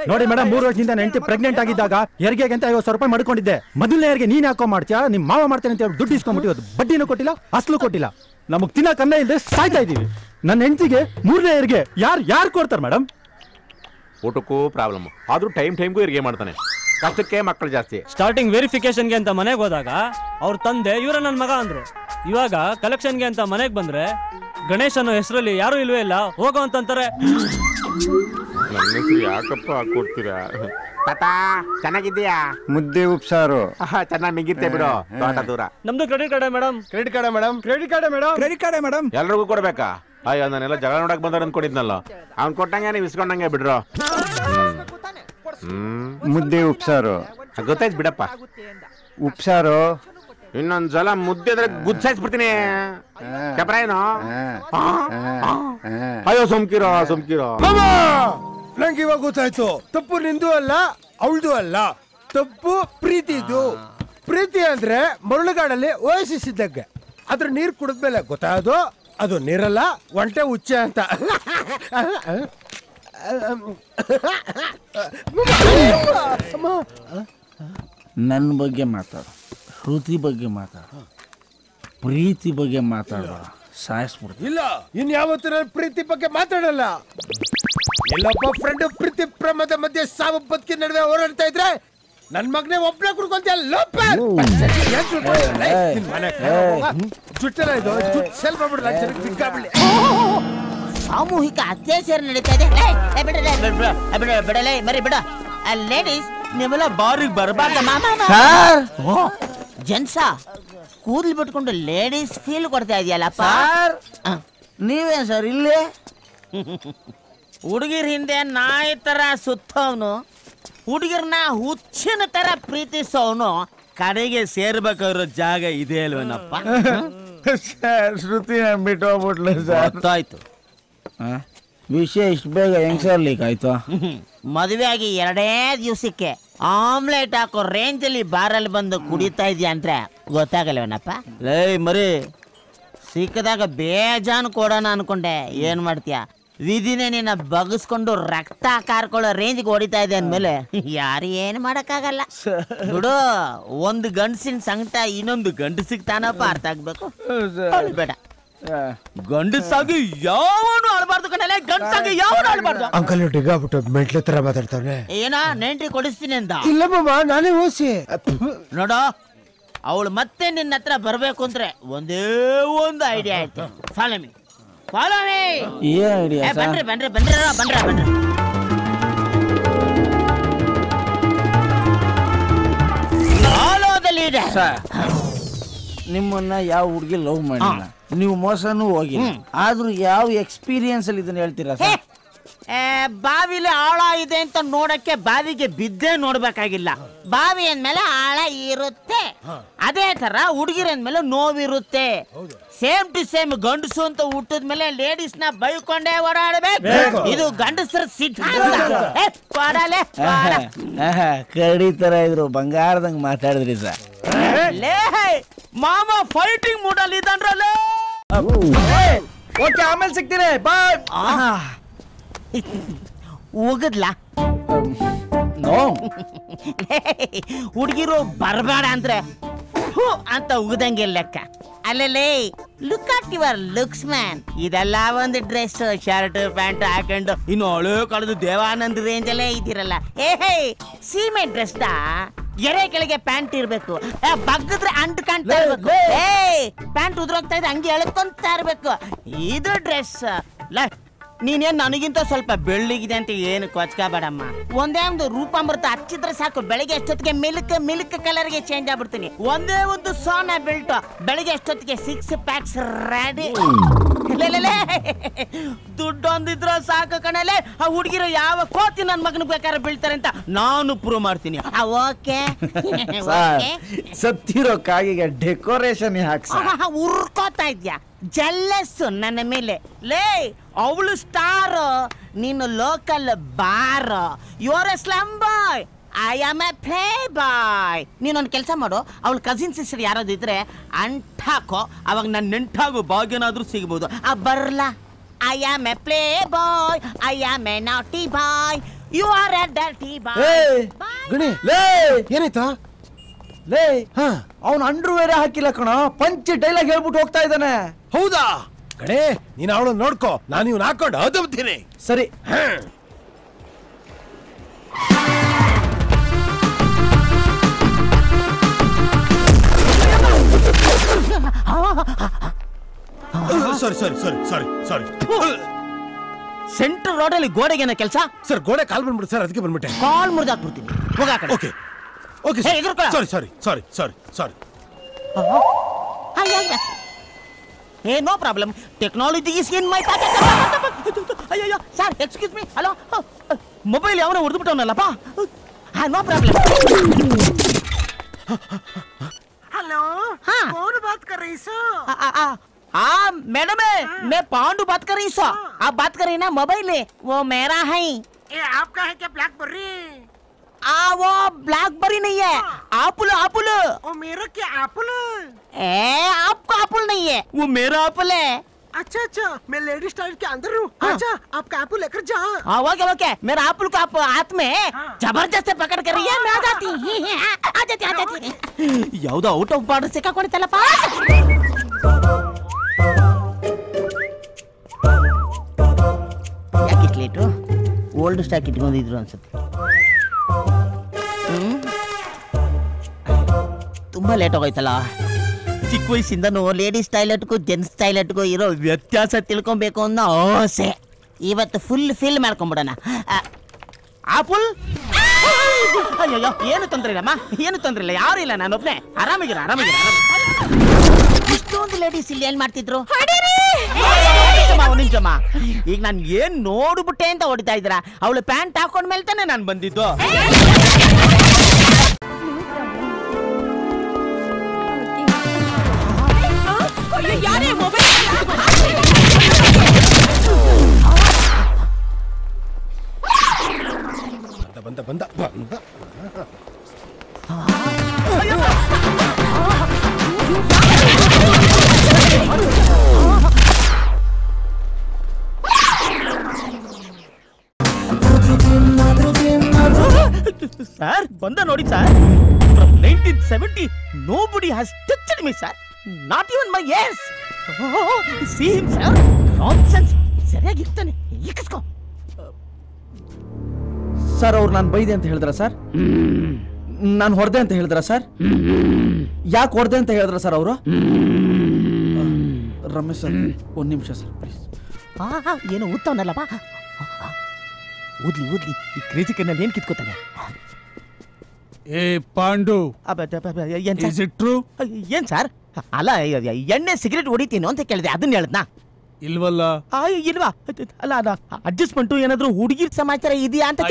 ನೋಡಿ ಮೇಡಮ್, 3 ವರ್ಷದಿಂದ ನನ್ನ ಹೆಂಡತಿ ಪ್ರೆಗ್ನೆಂಟ್ ಆಗಿದ್ದಾಗ ಹೆರಿಗೆಗೆ ಅಂತ 50,000 ರೂಪಾಯಿ ಮಾಡ್ಕೊಂಡಿದ್ದೆ. ಮೊದಲನೇ ಹೆರಿಗೆ ನೀನ್ ಯಾಕೋ ಮಾಡ್ತೀಯಾ? ನಿಮ್ ಮಾವ ಮಾಡ್ತೇನೆ ಅಂತ ದುಡ್ಡು ಇಸ್ಕೊಂಡ್ಬಿಟ್ಟು ಬಡ್ಡಿನೂ ಕೊಟ್ಟಿಲ್ಲ, ಅಸಲು ಕೊಟ್ಟಿಲ್ಲ. ನಮಗ್ ತಿನ್ನಕ್ ಅನ್ನ ಇಲ್ಲದೆ ಸಾಯ್ತಾ ಇದೀವಿ. ನನ್ನ ಹೆಂಡತಿಗೆ 3ನೇ ಹೆರಿಗೆ ಯಾರು ಕೊಡ್ತಾರೆ ಮೇಡಮ್? ಊಟಕ್ಕೂ ಪ್ರಾಬ್ಲಮ್, ಆದ್ರೂ ಟೈಮ್ಗೂ ಹೆರಿಗೆ ಮಾಡ್ತಾನೆ. ಕಷ್ಟಕ್ಕೆ ಮಕ್ಕಳು ಜಾಸ್ತಿ. ಸ್ಟಾರ್ಟಿಂಗ್ ವೆರಿಫಿಕೇಶನ್ಗೆ ಅಂತ ಮನೆಗೆ ಹೋದಾಗ ಅವ್ರ ತಂದೆ ಇವರ ನನ್ನ ಮಗ ಅಂದ್ರು. ಇವಾಗ ಕಲೆಕ್ಷನ್ಗೆ ಅಂತ ಮನೆಗೆ ಬಂದ್ರೆ ಗಣೇಶ್ ಅನ್ನೋ ಹೆಸರಲ್ಲಿ ಯಾರು ಇಲ್ವೇ ಇಲ್ಲ, ಹೋಗೋ ಅಂತಾರೆ. ನನ್ನ ಹೆಸರು ಯಾಕಪ್ಪ ಹಾಕೊಡ್ತೀರಾ? ತಾತ ಚೆನ್ನಾಗಿದ್ದೀಯಾ? ಮುದ್ದೆ ಉಪ್ಸಾರು ಚೆನ್ನಾಗಿ ಮಿಗಿತ್ತೆ ಬಿಡು. ತೋಟ ದೂರ. ನಮ್ದು credit card madam. Credit card madam. Credit card madam. Credit card madam. ಎಲ್ರಿಗೂ ಕೊಡ್ಬೇಕಾ? ಅಯ್ಯೋ ನಾನೆಲ್ಲ ಜಗಳ ನೋಡಕ್ ಬಂದವ್ರು ಅನ್ಕೊಂಡಿದ್ನಲ್ಲ. ಅವ್ನ್ ಕೊಟ್ಟಂಗೆ ನೀವು ಇಸ್ಕೊಂಡಂಗೆ ಬಿಡ್ರೋ. ಮುದ್ದೆ ಉಪ್ಸಾರು ಗೊತ್ತಾಯ್ತು ಬಿಡಪ್ಪ. ಉಪ್ಸಾರು ಇನ್ನೊಂದ್ಸಲ ಮುದ್ದೆ ಅಂದ್ರೆ ಗುದ್ಸಾಯಿಸ್ಬಿಡ್ತೀನಿ. ಏನು? ಅಯ್ಯೋ ಸುಮ್ಕಿರೋ. ನಂಗೆ ಇವಾಗ ಗೊತ್ತಾಯ್ತು, ತಪ್ಪು ನಿಂದು ಅಲ್ಲ ಅವಳ್ದು ಅಲ್ಲ, ತಪ್ಪು ಪ್ರೀತಿದು. ಪ್ರೀತಿ ಅಂದ್ರೆ ಮರಳುಗಾಡಲ್ಲಿ ಓಯಸಿಸ್ ಇದ್ದಂಗೆ, ಅದ್ರ ನೀರು ಕುಡಿದ್ಮೇಲೆ ಗೊತ್ತಾಗೋದು ಅದು ನೀರಲ್ಲ, ಒಂಟೆ ಹುಚ್ಚೆ ಅಂತ. ನನ್ನ ಬಗ್ಗೆ ಮಾತಾಡು, ಶ್ರುತಿ ಬಗ್ಗೆ ಮಾತಾಡು, ಪ್ರೀತಿ ಬಗ್ಗೆ ಮಾತಾಡೋಣ. ಸಾಯಿಸ್ಬಿಡ್ತೀನಿ. ಇಲ್ಲ, ಇನ್ಯಾವತ್ತೂ ನಾನು ಪ್ರೀತಿ ಬಗ್ಗೆ ಮಾತಾಡಲ್ಲ. ಎಲ್ಲೊಬ್ಬ ಫ್ರೆಂಡ್ ಪ್ರೀತಿ ಪ್ರೇಮದ ಮಧ್ಯೆ ಸಾವು ಬದುಕಿ ನಡುವೆ ಹೋರಾಡ್ತಾ ಇದ್ರೆ ನನ್ ಮಗನೇ ಒಬ್ಬನೇ ಕುಡ್ಕೊಂತ ಸಾಮೂಹಿಕ ಅತ್ಯಾಚಾರ ನಡೀತಾ ಇದೆ. ಬಿಡಲೇ ಮರಿ ಬಿಡ. ಲೇಡೀಸ್ ನೀವೆಲ್ಲ ಬಾರಿಗೆ ಬರಬಾರ್ದ. ಜೆಂಟ್ಸ ಕೂದಲು ಬಿಟ್ಕೊಂಡು ಲೇಡೀಸ್ ಫೀಲ್ ಕೊಡ್ತಾ ಇದೆಯಲ್ಲಪ್ಪ. ನೀವೇ ಸರ್ ಇಲ್ಲೇ? ಹುಡುಗಿರ್ ಹಿಂದೆ ನಾಯಿ ತರ ಸುತ್ತವನು, ಹುಡುಗಿರ್ನ ಹುಚ್ಚಿನ ತರ ಪ್ರೀತಿಸೋನು, ಕಡೆಗೆ ಸೇರ್ಬೇಕಾಗಿರೋ ಜಾಗ ಇದೆ ಅಲ್ವೇನಪ್ಪ? ಶ್ರುತಿ ಬಿಟ್ಟು ಹೋಗ್ಬಿಟ್ಲು ಸರ್. ಗೊತ್ತಾಯ್ತು. ವಿಷಯ ಇಷ್ಟು ಬೇಗ ಹೆಂಗ್ ಸರ್ ಲೀಕ್ ಆಯ್ತು? ಮದುವೆ ಆಗಿ 2 ದಿವಸಕ್ಕೆ ಆಮ್ಲೆಟ್ ಹಾಕೋ ರೇಂಜಲ್ಲಿ ಬಾರಲ್ಲಿ ಬಂದು ಕುಡಿತಾ ಇದೆಯಾ ಅಂದ್ರೆ ಗೊತ್ತಾಗಲ್ಲವನಪ್ಪ. ಲೇ ಮರಿ, ಸಿಕ್ಕದಾಗ ಬೇಜಾನ್ ಕೊಡೋಣ ಅನ್ಕೊಂಡೆ, ಏನ್ ಮಾಡ್ತೀಯ? ವಿಧಿನೇ ನಿನ್ನ ಬಗಸ್ಕೊಂಡು ರಕ್ತ ಕಾರ್ಕೊಳ್ಳೋ ರೇಂಜ್ಗೆ ಹೊಡಿತಾ ಇದೆ ಅಂದ್ಮೇಲೆ ಯಾರು ಏನು ಮಾಡಕ್ಕಾಗಲ್ಲ ಬಿಡು. ಒಂದು ಗಂಡಸಿನ ಸಂಕಟ ಇನ್ನೊಂದು ಗಂಡಸಿಗೆ ತಾನಪ್ಪ ಅರ್ಥ ಆಗ್ಬೇಕು. ಬೇಡ, ಗಂಡಸಾಗಿ ಯಾವನು ಆಡಬಾರ್ದು ಕಣಲೆ, ಗಂಡಸಾಗಿ ಯಾವನು ಆಡಬಾರ್ದು. ಅಂಕಲ್ ಡಿಗಾಬಿಟ್ಟು ಮೆಂಟ್ಲೆ ತರ ಮಾತಾಡ್ತಾನೆ. ಏನ ನೆಂಟ್ರಿ ಕೊಡಿಸ್ತೀನಿ ಅಂತ? ಇಲ್ಲ ಮಾಮ, ನಾನೇ ಓಸಿ. ನೋಡೋ, ಅವಳು ಮತ್ತೆ ನಿನ್ನ ಹತ್ರ ಬರ್ಬೇಕು ಅಂದ್ರೆ ಒಂದೇ ಒಂದು ಐಡಿಯಾ ಆಯ್ತು. Follow me. ಏನ್ ಐಡಿಯಾ? ಬನ್ರಿ. ನಿಮ್ಮನ್ನ ಯಾವ ಹುಡುಗಿ ಲವ್ ಮಾಡಿಲ್ಲ, ನೀವು ಮೋಸನೂ ಹೋಗಿಲ್ಲ, ಆದ್ರೂ ಯಾವ ಎಕ್ಸ್ಪೀರಿಯನ್ಸ್ ಅಲ್ಲಿ ಇದನ್ನ ಹೇಳ್ತೀರಾ ಸರ್? ಬಾವಿಲಿ ಆಳ ಇದೆ ಅಂತ ನೋಡಕ್ಕೆ ಬಾವಿಗೆ ಬಿದ್ದೇ ನೋಡ್ಬೇಕಾಗಿಲ್ಲ. ಬಾವಿ ಅಂದ್ಮೇಲೆ ಆಳ ಇರುತ್ತೆ, ಅದೇ ತರ ಹುಡುಗಿರ ಅಂದ್ಮೇಲೆ ನೋವಿರುತ್ತೆ. ಸೇಮ್ ಟು ಸೇಮ್ ಗಂಡಸು ಅಂತ ಹುಟ್ಟಿದ್ಮೇಲೆ ಲೇಡೀಸ್ ನ ಬೈಕೊಂಡೇ ಓಡಾಡಬೇಕು. ಇದು ಗಂಡಸರ ಸಿದ್ಧಾಂತ. ಕಡಿ ತರ ಇದ್ರು, ಬಂಗಾರದಂಗ್ ಮಾತಾಡಿದ್ರಿ ಸರ್. ಮಾಮ ಫೈಟಿಂಗ್ ಮೂಡಲ್ಲಿ ಇದ್ದಾನ್ರಲ್ಲ. ಓಕೆ, ಆಮೇಲೆ ಸಿಗ್ತೀನಿ, ಬಾಯ್. ಹೋಗದ್ಲಾ? ನೋ, ಹುಡುಗಿರು ಬರಬೇಡ ಅಂದ್ರೆ ಅಂತ ಉಗದಂಗೆ ಲೆಕ್ಕ. ಅಲ್ಲೇ look at your looks man. ಇದೆಲ್ಲ ಒಂದು ಡ್ರೆಸ್, ಶರ್ಟ್ ಪ್ಯಾಂಟ್ ಹಾಕೊಂಡು ಇನ್ನು ಹಳೆ ಕಾಲದ ದೇವಾನಂದ್ ರೇಂಜ್ ಅಲ್ಲೇ ಇದ್ದೀರಲ್ಲ. ಸೀಮೆ ಡ್ರೆಸ್ ಎರೆ ಕೆಳಗೆ ಪ್ಯಾಂಟ್ ಇರ್ಬೇಕು, ಬಗ್ಗದ್ರೆ ಅಂಟ್ ಕಾಣ್ತಾ ಇರ್ಬೇಕು. ಪ್ಯಾಂಟ್ ಉದ್ರೋಗ್ತಾ ಇದೆ ಹಂಗೆ ಎಳ್ಕೊಂತ ಇರ್ಬೇಕು. ಇದು ಡ್ರೆಸ್. ನೀನೇನ್ ನನಗಿಂತ ಸ್ವಲ್ಪ ಬೆಳ್ಳಿಗಿದೆ ಅಂತ ಏನು ಕೊಚ್ಕೋಬೇಡಮ್ಮ. ಒಂದೇ ಒಂದು ರೂಪಾಮೃತ ಹಚ್ಚಿದ್ರೆ ಸಾಕು, ಬೆಳಿಗ್ಗೆ ಎಷ್ಟೊತ್ತಿಗೆ ಮಿಲ್ಕ್ ಕಲರ್ಗೆ ಚೇಂಜ್ ಆಗ್ಬಿಡ್ತೀನಿ. ಒಂದೇ ಒಂದು ಸೋನಾ ಬೆಲ್ಟ್, ಬೆಳಿಗ್ಗೆ ಎಷ್ಟೊತ್ತಿಗೆ 6 ಪ್ಯಾಕ್ಸ್ ರೆಡಿ. ದುಡ್ಡು ಒಂದಿದ್ರ ಸಾಕು ಕಣಲೆ. ಆ ಹುಡುಗಿರು ಯಾವ ಕೋತಿ ನನ್ ಮಗನ ಬೇಕಾದ್ರೆ ಬೀಳ್ತಾರೆ ಅಂತ ನಾನು ಪ್ರೂವ್ ಮಾಡ್ತೀನಿ. Okay, ಸತ್ತಿರೋ ಕಾಗಿಗೆ decoration ಹಾಕ್ಸ. ಉರ್ಕೋತಾ ಇದ್ಯಾ? ಜೆಲ್ಲಸ್ ನನ್ನ ಮೇಲೆ. ಲೇ, ಅವಳು ಸ್ಟಾರ್, ನೀನು local bar. You're a slum boy, I am a playboy. ನೀನೊಂದು ಕೆಲಸ ಮಾಡು, ಅವಳ ಕಸಿನ್ ಸಿಸ್ಟರ್ ಯಾರಾದ್ರು ಇದ್ರೆ ಅಂಟಾಕೋ, ಅವಾಗ ನನ್ನ ನೆಂಟಾಗೋ ಭಾಗ್ಯನಾದ್ರೂ ಸಿಗ್ಬೋದು. ಬರ್ಲಾ? I am a play bye, I am A ನಾಟಿ ಬಾಯ್, ಯು ಆರ್ ಎ ಡರ್ಟಿ ಬಾಯ್. ಗಣಿ, ಏನಾಯ್ತಾ? ಲೇ, ಅವನು ಅಂಡ್ರೂ ಬೇರೆ ಹಾಕಿಲ್ಲ ಕಣ, ಪಂಚ್ ಡೈಲಾಗ್ ಹೇಳ್ಬಿಟ್ಟು ಹೋಗ್ತಾ ಇದ್ದಾನೆ. ಹೌದಾ? ಕಡೆ ನೀನು ಅವಳನ್ನ ನೋಡ್ಕೋ, ನಾನು ಇವ್ನ ಹಾಕೊಂಡು ಹೌದಬ್ತೀನಿ. ಸರಿ. ಸಾರಿ. ಸೆಂಟ್ರಲ್ ರೋಡಲ್ಲಿ ಗೋಡೆಗೇನ ಕೆಲಸ? ಸರ್, ಗೋಡೆ ಕಾಲ್ ಬಂದ್ಬಿಟ್ಟು ಸರ್, ಅದಕ್ಕೆ ಬಂದ್ಬಿಟ್ಟೆ. ಕಾಲ್ ಮುರಿದಾಕ್ಬಿಡ್ತೀನಿ. ಹೋಗ. Okay. Sorry. No problem. Technology is in my pocket. ಅಯ್ಯೋ sir, excuse me. Hello, mobile ಯಾವನ ಹೊಡೆದ್ಬಿಟ್ಟವನಲ್ಲಪ್ಪ. No problem. हेलो, कौन बात कर रही सो? हाँ मैडम, मैं पांडू बात कर रही सो. आप बात कर रही ना, मोबाइल है वो मेरा है. ये आपका है क्या ब्लैकबेरी? वो ब्लैकबेरी नहीं है, एप्पल. वो मेरा क्या एप्पल? आपका एप्पल नहीं है, वो मेरा एप्पल है. अच्छा, मैं लेडी स्टाइल के अंदर हूँ. अच्छा, आपका एप्पल लेकर जा. ओके. मेरा एप्पल को आप हाथ में जबरदस्त पकड़ कर रही है. मैं आ जाती. याउदा ಔಟ್ ಆಫ್ ಬಾರ್ಡರ್ ಸಿಕ್ಕಾಕೊಡ್ತಲ್ಲಪ್ಪ. ಯಾಕೆ ಲೇಟು? ಓಲ್ಡ್ ಸ್ಟಾಕ್ ಇಟ್ಕೊಂಡಿದ್ರು ಅನ್ಸುತ್ತೆ. ತುಂಬಾ ಲೇಟ್ ಆಗೋಯ್ತಲ್ಲ. ಚಿಕ್ಕ ವಯಸ್ಸಿಂದನೂ ಲೇಡೀಸ್ ಟಾಯ್ಲೆಟ್ಗೂ ಜೆಂಟ್ಸ್ ಟಾಯ್ಲೆಟ್ಗೂ ಇರೋ ವ್ಯತ್ಯಾಸ ತಿಳ್ಕೊಬೇಕು ಅನ್ನೋ ಆಸೆ. ಇವತ್ತು ಫಿಲ್ ಮಾಡ್ಕೊಂಬಿಡೋಣ. ಆಪಲ್. ಅಯ್ಯೋ, ಏನು ತೊಂದರೆ ಇಲ್ಲ, ಯಾರು ಇಲ್ಲ, ನಾನೊಬ್ನೇ. ಆರಾಮಾಗಿರ. ಇಷ್ಟೊಂದು ಲೇಡೀಸ್ ಇಲ್ಲಿ ಏನ್ ಮಾಡ್ತಿದ್ರು? ನಿಂಚಮ್ಮ, ಈಗ ನಾನು ಏನ್ ನೋಡ್ಬಿಟ್ಟೆ ಅಂತ ಹೊಡಿತಾ ಇದ್ರ? ಅವಳು ಪ್ಯಾಂಟ್ ಹಾಕೊಂಡ್ಮೇಲೆ ತಾನೆ ನಾನು ಬಂದಿದ್ದು. ಬಂದ ಬಂದ ಸರ್ ಬಂದ ನೋಡಿ sir. From 1970 nobody has touched me sir. Not even my ears. See him sir. Nonsense. ಸರಿಯಾಗಿರ್ತಾನೆ. ಇಕ್ಸ್ಕೋ. ಸರ್ ಅವ್ರು ನಾನು ಬೈದೆ ಅಂತ ಹೇಳಿದ್ರ ಸರ್? ನಾನು ಹೊಡೆದೆ ಅಂತ ಹೇಳಿದ್ರ ಸರ್? ಯಾಕೆ ಹೊಡೆದೆ ಅಂತ ಹೇಳಿದ್ರ ಸರ್ ಅವರು? ರಮೇಶ್ ಸರ್ ಒಂದು ನಿಮಿಷ ಸರ್ ಪ್ಲೀಸ್. ಏನು ಊದ್ತಾವನಲ್ಲಪ್ಪ. ಊದ್ಲಿ ಊದ್ಲಿ ಈ ಕ್ರೇಜಿ ಕಣ್ಣಲ್ಲಿ ಏನ್ ಕಿತ್ಕೋತಾನೆ? ಏ ಪಾಂಡು, Is it true? ಏನ್ ಸರ್? ಅಲ್ಲ ಎಣ್ಣೆ ಸಿಗರೇಟ್ ಹೊಡಿತೀನೋ ಅಂತ ಕೇಳಿದೆ, ಅದನ್ನ ಹೇಳದ್ನಾ? ಇಲ್ವಲ್ಲ. ಇಲ್ವಾ? ಅಲ್ಲ ಅದ ಅಡ್ಜಸ್ಟ್ಮೆಂಟು ಏನಾದ್ರು ಹುಡುಗಿರ್ ಸಮಾಚಾರ ಇದೆಯಾ ಅಂತ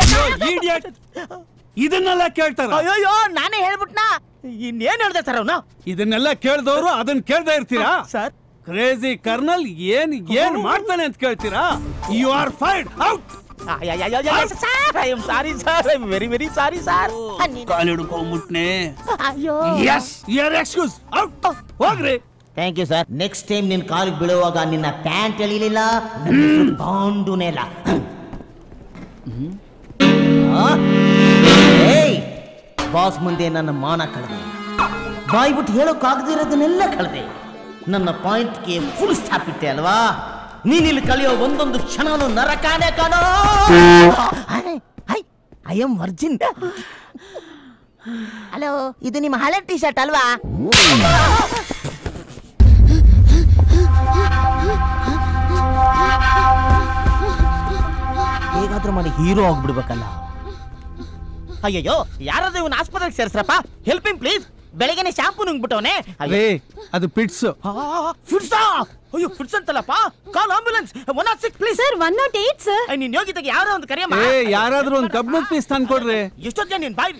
ಇದನ್ನೆಲ್ಲ ಕೇಳ್ತಾರ? ಅಯ್ಯೋ ನಾನೇ ಹೇಳ್ಬಿಟ್ನಾ. ಇನ್ನೇನ್ ಹೇಳ್ದೆ ಸರ್ ಅವನು? ಇದನ್ನೆಲ್ಲ ಕೇಳ್ದವ್ರು ಅದನ್ನ ಕೇಳ್ತಾ ಇರ್ತೀರಾ ಸರ್? ಕ್ರೇಜಿ ಕರ್ನಲ್ ಏನ್ ಮಾಡ್ತಾನೆ ಅಂತ ಕೇಳ್ತೀರಾ? You are fired out. Sorry sir, I am very very sorry sir. ಕಾಲು ಹಿಡ್ಕೊಂಡ್ಬಿಟ್ನೆ. ಅಯ್ಯೋ yes you are excuse out. ಹೋಗ್ರಿ. Thank you sir. Next time ನಿನ್ನ ಕಾಲಿಗೆ ಬೀಳುವಾಗ ನಿನ್ನ ಪ್ಯಾಂಟ್ ಎಳಿಲಿಲ್ಲ, ಬಾಂಡುನೇ ಇಲ್ಲ. ಬಾಸ್ ಮುಂದೆ ನನ್ನ ಮಾನ ಕಳೆದೆ, ಬಾಯ್ ಬಿಟ್ಟು ಹೇಳೋಕ್ಕಾಗದಿರೋದನ್ನೆಲ್ಲ ಕಳೆದೆ, ನನ್ನ ಪಾಯಿಂಟ್ಗೆ ಫುಲ್ ಸ್ಟಾಪ್ ಇಟ್ಟೆ ಅಲ್ವಾ? ನೀನಿಲ್ಲಿ ಕಲಿಯೋ ಒಂದೊಂದು ಕ್ಷಣನೂ ನರಕಾನೆ ಕಾಣೋ. I am Virgin. ಹಲೋ, ಇದು ನಿಮ್ಮ ಹಳೆ ಟಿ ಶರ್ಟ್ ಅಲ್ವಾ? ಹೇಗಾದ್ರೂ ಮಾಡಿ ಹೀರೋ ಆಗ್ಬಿಡ್ಬೇಕಲ್ಲ. ಅಯ್ಯಯ್ಯೋ, ಯಾರಾದ್ರೂ ಇವನ್ ಆಸ್ಪತ್ರೆಗೆ ಸೇರಿಸ್ರಪ್ಪ. Help him please. ಬೆಳಗ್ಗೆನೆ ಶಾಂಪೂ ನುಂಗ್ಬಿಟ್ಟವನೆ. ಅದು ಪಿಟ್ಸ್. ಫಿಟ್ಸಾ? ಅಯ್ಯೋ ಫಿಟ್ಸ್ ಅಂತಲ್ಲಪ್ಪ. Call ambulance 106 please. Sir 108 sir. ನೀನ್ ಯೋಗಿತೆಗೆ ಯಾರೋ ಒಂದು ಕರೆಯಮ್ಮ. ಯಾರಾದ್ರೂ ಒಂದು ಕಬ್ಬು ಪೀಸ್ ತಂದ್ಕೊಡ್ರಿ. ಎಷ್ಟೊತ್ತಿಗೆ ನೀನ್ ಬಾಯ್.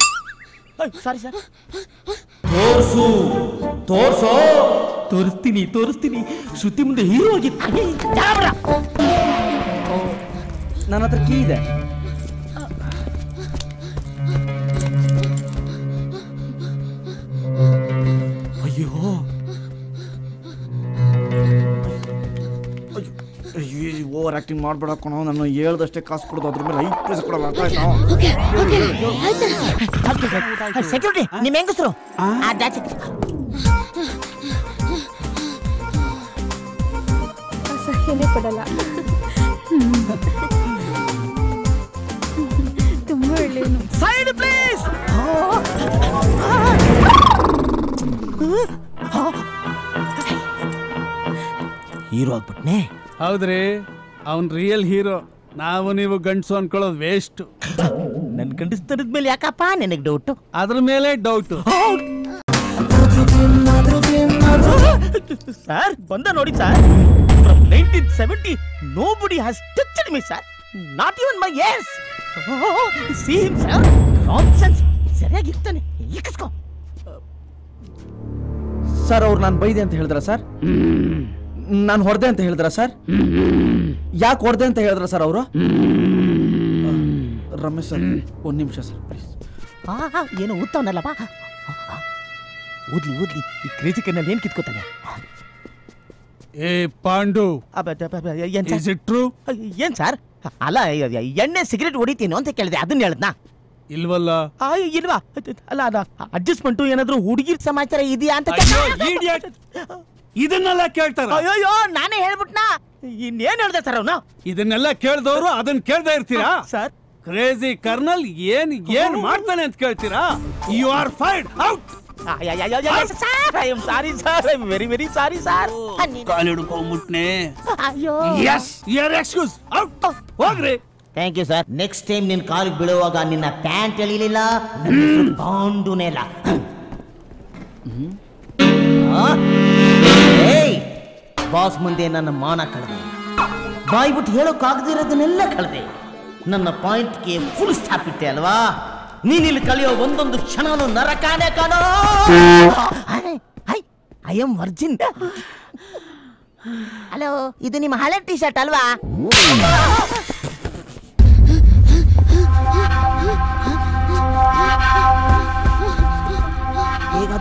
Sorry sir. ತೋರ್ಸು ತೋರ್ಸೋ. ತೋರಿಸ್ತೀನಿ. ಶ್ರುತಿ ಮುಂದೆ ಹೀರೋ ಆಗಿತ್ತು. ನನ್ನ ಹತ್ರ ಕೀ ಇದೆ. ಅಯ್ಯೋ ಓವರ್ ಆಕ್ಟಿಂಗ್ ಮಾಡ್ಬೇಡ ಕಣೋ. ನಾನು ಹೇಳ್ದಷ್ಟೇ ಕಾಸು ಕೊಡೋದು, ಅದ್ರ ಮೇಲೆ 5 ಪೈಸೆ ಕೊಡಲ್ಲ. ಸೆಕ್ಯೂರಿಟಿ, ನಿಮ್ಮ ಹೆಂಗಸರು ಸಹ್ಯನೇ ಕೊಡಲ್ಲ. ತುಂಬಾ ಒಳ್ಳೆಯನು. Side please. ಹೀರೋ ಆಗ್ಬಿಟ್ನೆ. ಹೌದ್ರಿ, ಅವನ್ ರಿಯಲ್ ಹೀರೋ. ನಾವು ನೀವು ಗಂಡಸು ಅನ್ಕೊಳ್ಳೋದು ವೇಸ್ಟ್. ನನ್ ಗಂಡಸ್ತನದ ಮೇಲೆ ಯಾಕಪ್ಪ ನನಗೆ ಡೌಟ್? ಅದ್ರ ಮೇಲೆ ಡೌಟ್. ಸರ್ ಬಂದ ನೋಡಿ sir. From 1970 nobody has touched me sir. Not even my ears. See him sir. Nonsense. ಸರಿಯಾಗಿರ್ತಾನೆ. ಇಕ್ಸ್ಕೋ. ಸರ್ ಅವ್ರು ನಾನು ಬೈದೆ ಅಂತ ಹೇಳಿದ್ರ ಸರ್? ನಾನು ಹೊಡೆದೆ ಅಂತ ಹೇಳಿದ್ರ ಸರ್? ಯಾಕೆ ಹೊಡೆದೆ ಅಂತ ಹೇಳಿದ್ರ ಸರ್ ಅವರು? ರಮೇಶ್ ಸರ್ ಒಂದು ನಿಮಿಷ ಸರ್ ಪ್ಲೀಸ್. ಏನು ಊದ್ತಾವನಲ್ಲಪ್ಪ. ಊದ್ಲಿ ಈ ಕ್ರೇಜಿ ಕಣ್ಣಲ್ಲಿ ಏನ್ ಕಿತ್ಕೋತಾನೆ? ಏ ಪಾಂಡು, Is it true? ಏನ್ ಸರ್? ಅಲ್ಲ ಎಣ್ಣೆ ಸಿಗರೇಟ್ ಹೊಡಿತೀನೋ ಅಂತ ಕೇಳಿದೆ, ಅದನ್ನ ಹೇಳದ್ನಾ? ಇಲ್ವಲ್ಲ. ಇಲ್ವಾ? ಅಲ್ಲ ಅದ ಅಡ್ಜಸ್ಟ್ಮೆಂಟು ಏನಾದ್ರು ಹುಡುಗಿರ್ ಸಮಾಚಾರ ಇದೆಯಾ ಅಂತ ಇದನ್ನೆಲ್ಲ ಕೇಳ್ತಾರ? ಅಯ್ಯೋ ನಾನೇ ಹೇಳ್ಬಿಟ್ನಾ. ಇನ್ನೇನ್ ಹೇಳ್ದೆ ಸರ್ ಅವನು? ಇದನ್ನೆಲ್ಲ ಕೇಳ್ದವ್ರು ಅದನ್ನ ಕೇಳ್ತಾ ಇರ್ತೀರಾ? ಸರ್ ಕ್ರೇಜಿ ಕರ್ನಲ್ ಏನ್ ಮಾಡ್ತಾನೆ ಅಂತ ಕೇಳ್ತೀರಾ? You are fired out. I am sorry sir, I am very very sorry sir. ಕಾಲು ಹಿಡ್ಕೊಂಡ್ಬಿಟ್ನೆ. ಅಯ್ಯೋ yes you are excuse out. ಹೋಗ್ರಿ. Thank you sir. Next time ನಿನ್ನ ಕಾಲಿಗೆ ಬೀಳುವಾಗ ನಿನ್ನ ಪ್ಯಾಂಟ್ ಎಳಿಲಿಲ್ಲ, ಬಾಂಡುನೇ ಇಲ್ಲ. ಬಾಸ್ ಮುಂದೆ ನನ್ನ ಮಾನ ಕಳೆದೆ, ಬಾಯ್ ಬಿಟ್ಟು ಹೇಳೋಕ್ಕಾಗದಿರೋದನ್ನೆಲ್ಲ ಕಳೆದೆ, ನನ್ನ ಪಾಯಿಂಟ್ಗೆ ಫುಲ್ ಸ್ಟಾಪ್ ಇಟ್ಟೆ ಅಲ್ವಾ? ನೀನಿಲ್ಲಿ ಕಲಿಯೋ ಒಂದೊಂದು ಕ್ಷಣನೂ ನರಕಾನೆ ಕಾಣೋ. I am Virgin. ಹಲೋ, ಇದು ನಿಮ್ಮ ಹಳೆ ಟಿ ಶರ್ಟ್ ಅಲ್ವಾ?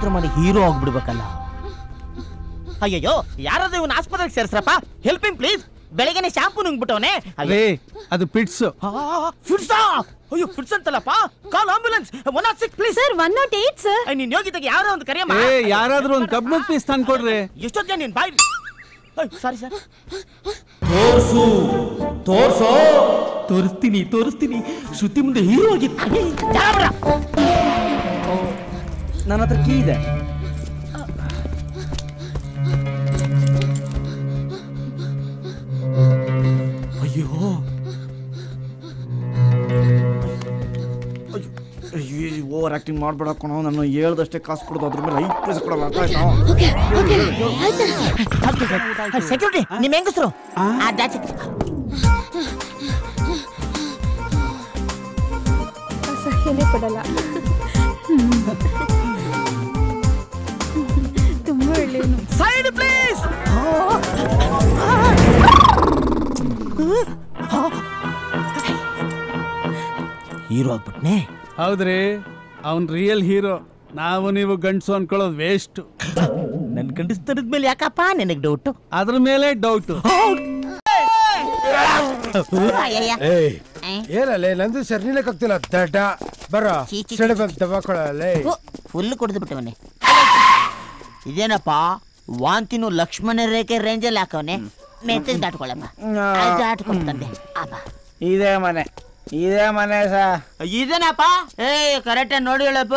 ಹೇಗಾದ್ರೂ ಮಾಡಿ ಹೀರೋ ಆಗ್ಬಿಡ್ಬೇಕಲ್ಲ. ಅಯ್ಯಯ್ಯೋ, ಯಾರಾದ್ರೂ ಇವನ್ ಆಸ್ಪತ್ರೆಗೆ ಸೇರಿಸ್ರಪ್ಪ. Helping please. ಬೆಳಗ್ಗೆನೆ ಶಾಂಪೂ ನುಂಗ್ಬಿಟ್ಟವನೆ. ಅದು ಪಿಟ್ಸ್. ಫಿಟ್ಸಾ? ಅಯ್ಯೋ ಫಿಟ್ಸ್ ಅಂತಲ್ಲಪ್ಪ. Call ambulance 106 please. Sir 108 sir. ನೀನ್ ಯೋಗಿತೆಗೆ ಯಾರೋ ಒಂದು ಕರೆಯಮ್ಮ. ಯಾರಾದ್ರೂ ಒಂದು ಕಬ್ಬು ಪೀಸ್ ತಂದ್ಕೊಡ್ರಿ. ಎಷ್ಟೊತ್ತಿಗೆ ನೀನ್ ಬಾಯ್. Sorry sir. ತೋರಿಸ್ತೀನಿ ಶ್ರುತಿ ಮುಂದೆ ಹೀರೋ ಆಗಿ. ನನ್ನ ಹತ್ರ ಕೀ ಇದೆ. ಅಯ್ಯೋ ಓವರ್ ಆಕ್ಟಿಂಗ್ ಮಾಡ್ಬೇಡ ಕಣೋ. ನಾನು ಹೇಳ್ದಷ್ಟೇ ಕಾಸು ಕೊಡೋದು, ಅದ್ರ ಮೇಲೆ 5 ಪೈಸೆ ಕೊಡಲ್ಲ. ಸೆಕ್ಯೂರಿಟಿ, ನಿಮ್ ಹೆಂಗಸರು ಸಹ್ಯನೇ ಪಡಲ್ಲ. ತುಂಬಾ ಒಳ್ಳೆಯನು. Side please. ಹೀರೋ ಆಗ್ಬಿಟ್ನೆ. ಹೌದ್ರಿ, ಅವನ್ ರಿಯಲ್ ಹೀರೋ. ನಾವು ನೀವು ಗಂಡಸು ಅನ್ಕೊಳ್ಳೋದು ವೇಸ್ಟ್. ನನ್ ಗಂಡಸ್ತನದ ಮೇಲೆ ಯಾಕಪ್ಪ ನಿನಗೆ ಡೌಟ್? ಅದ್ರ ಮೇಲೆ ಡೌಟ್. ಏನಲ್ಲೇ ನಂದು ಸರ್ನಿಲಕ್ಕಾಗ್ತಿಲ್ಲ ದಡ್ಡ. ಬರ ಸೆಳೆಬೇಕು ದವಾಕೊಳ್ಳಲೇ. ಫುಲ್ ಕುಡಿದು ಬಿಟ್ಟವನೆ. ಇದೇನಪ್ಪ ವಾಂತಿನೂ ಲಕ್ಷ್ಮಣ ರೇಖೆ ರೇಂಜಲ್ಲಿ ಹಾಕವನೆ. ಮೆತ್ತಗೆ ದಾಟ್ಕೊಳ್ಳಮ್ಮ. ದಾಟ್ಕೊಂಡು ತಂದೆ. ಇದೇ ಮನೆ ಇದೇನಪ್ಪ. ಕರೆಕ್ಟ್ ನೋಡಿ ಹೇಳಪ್ಪ.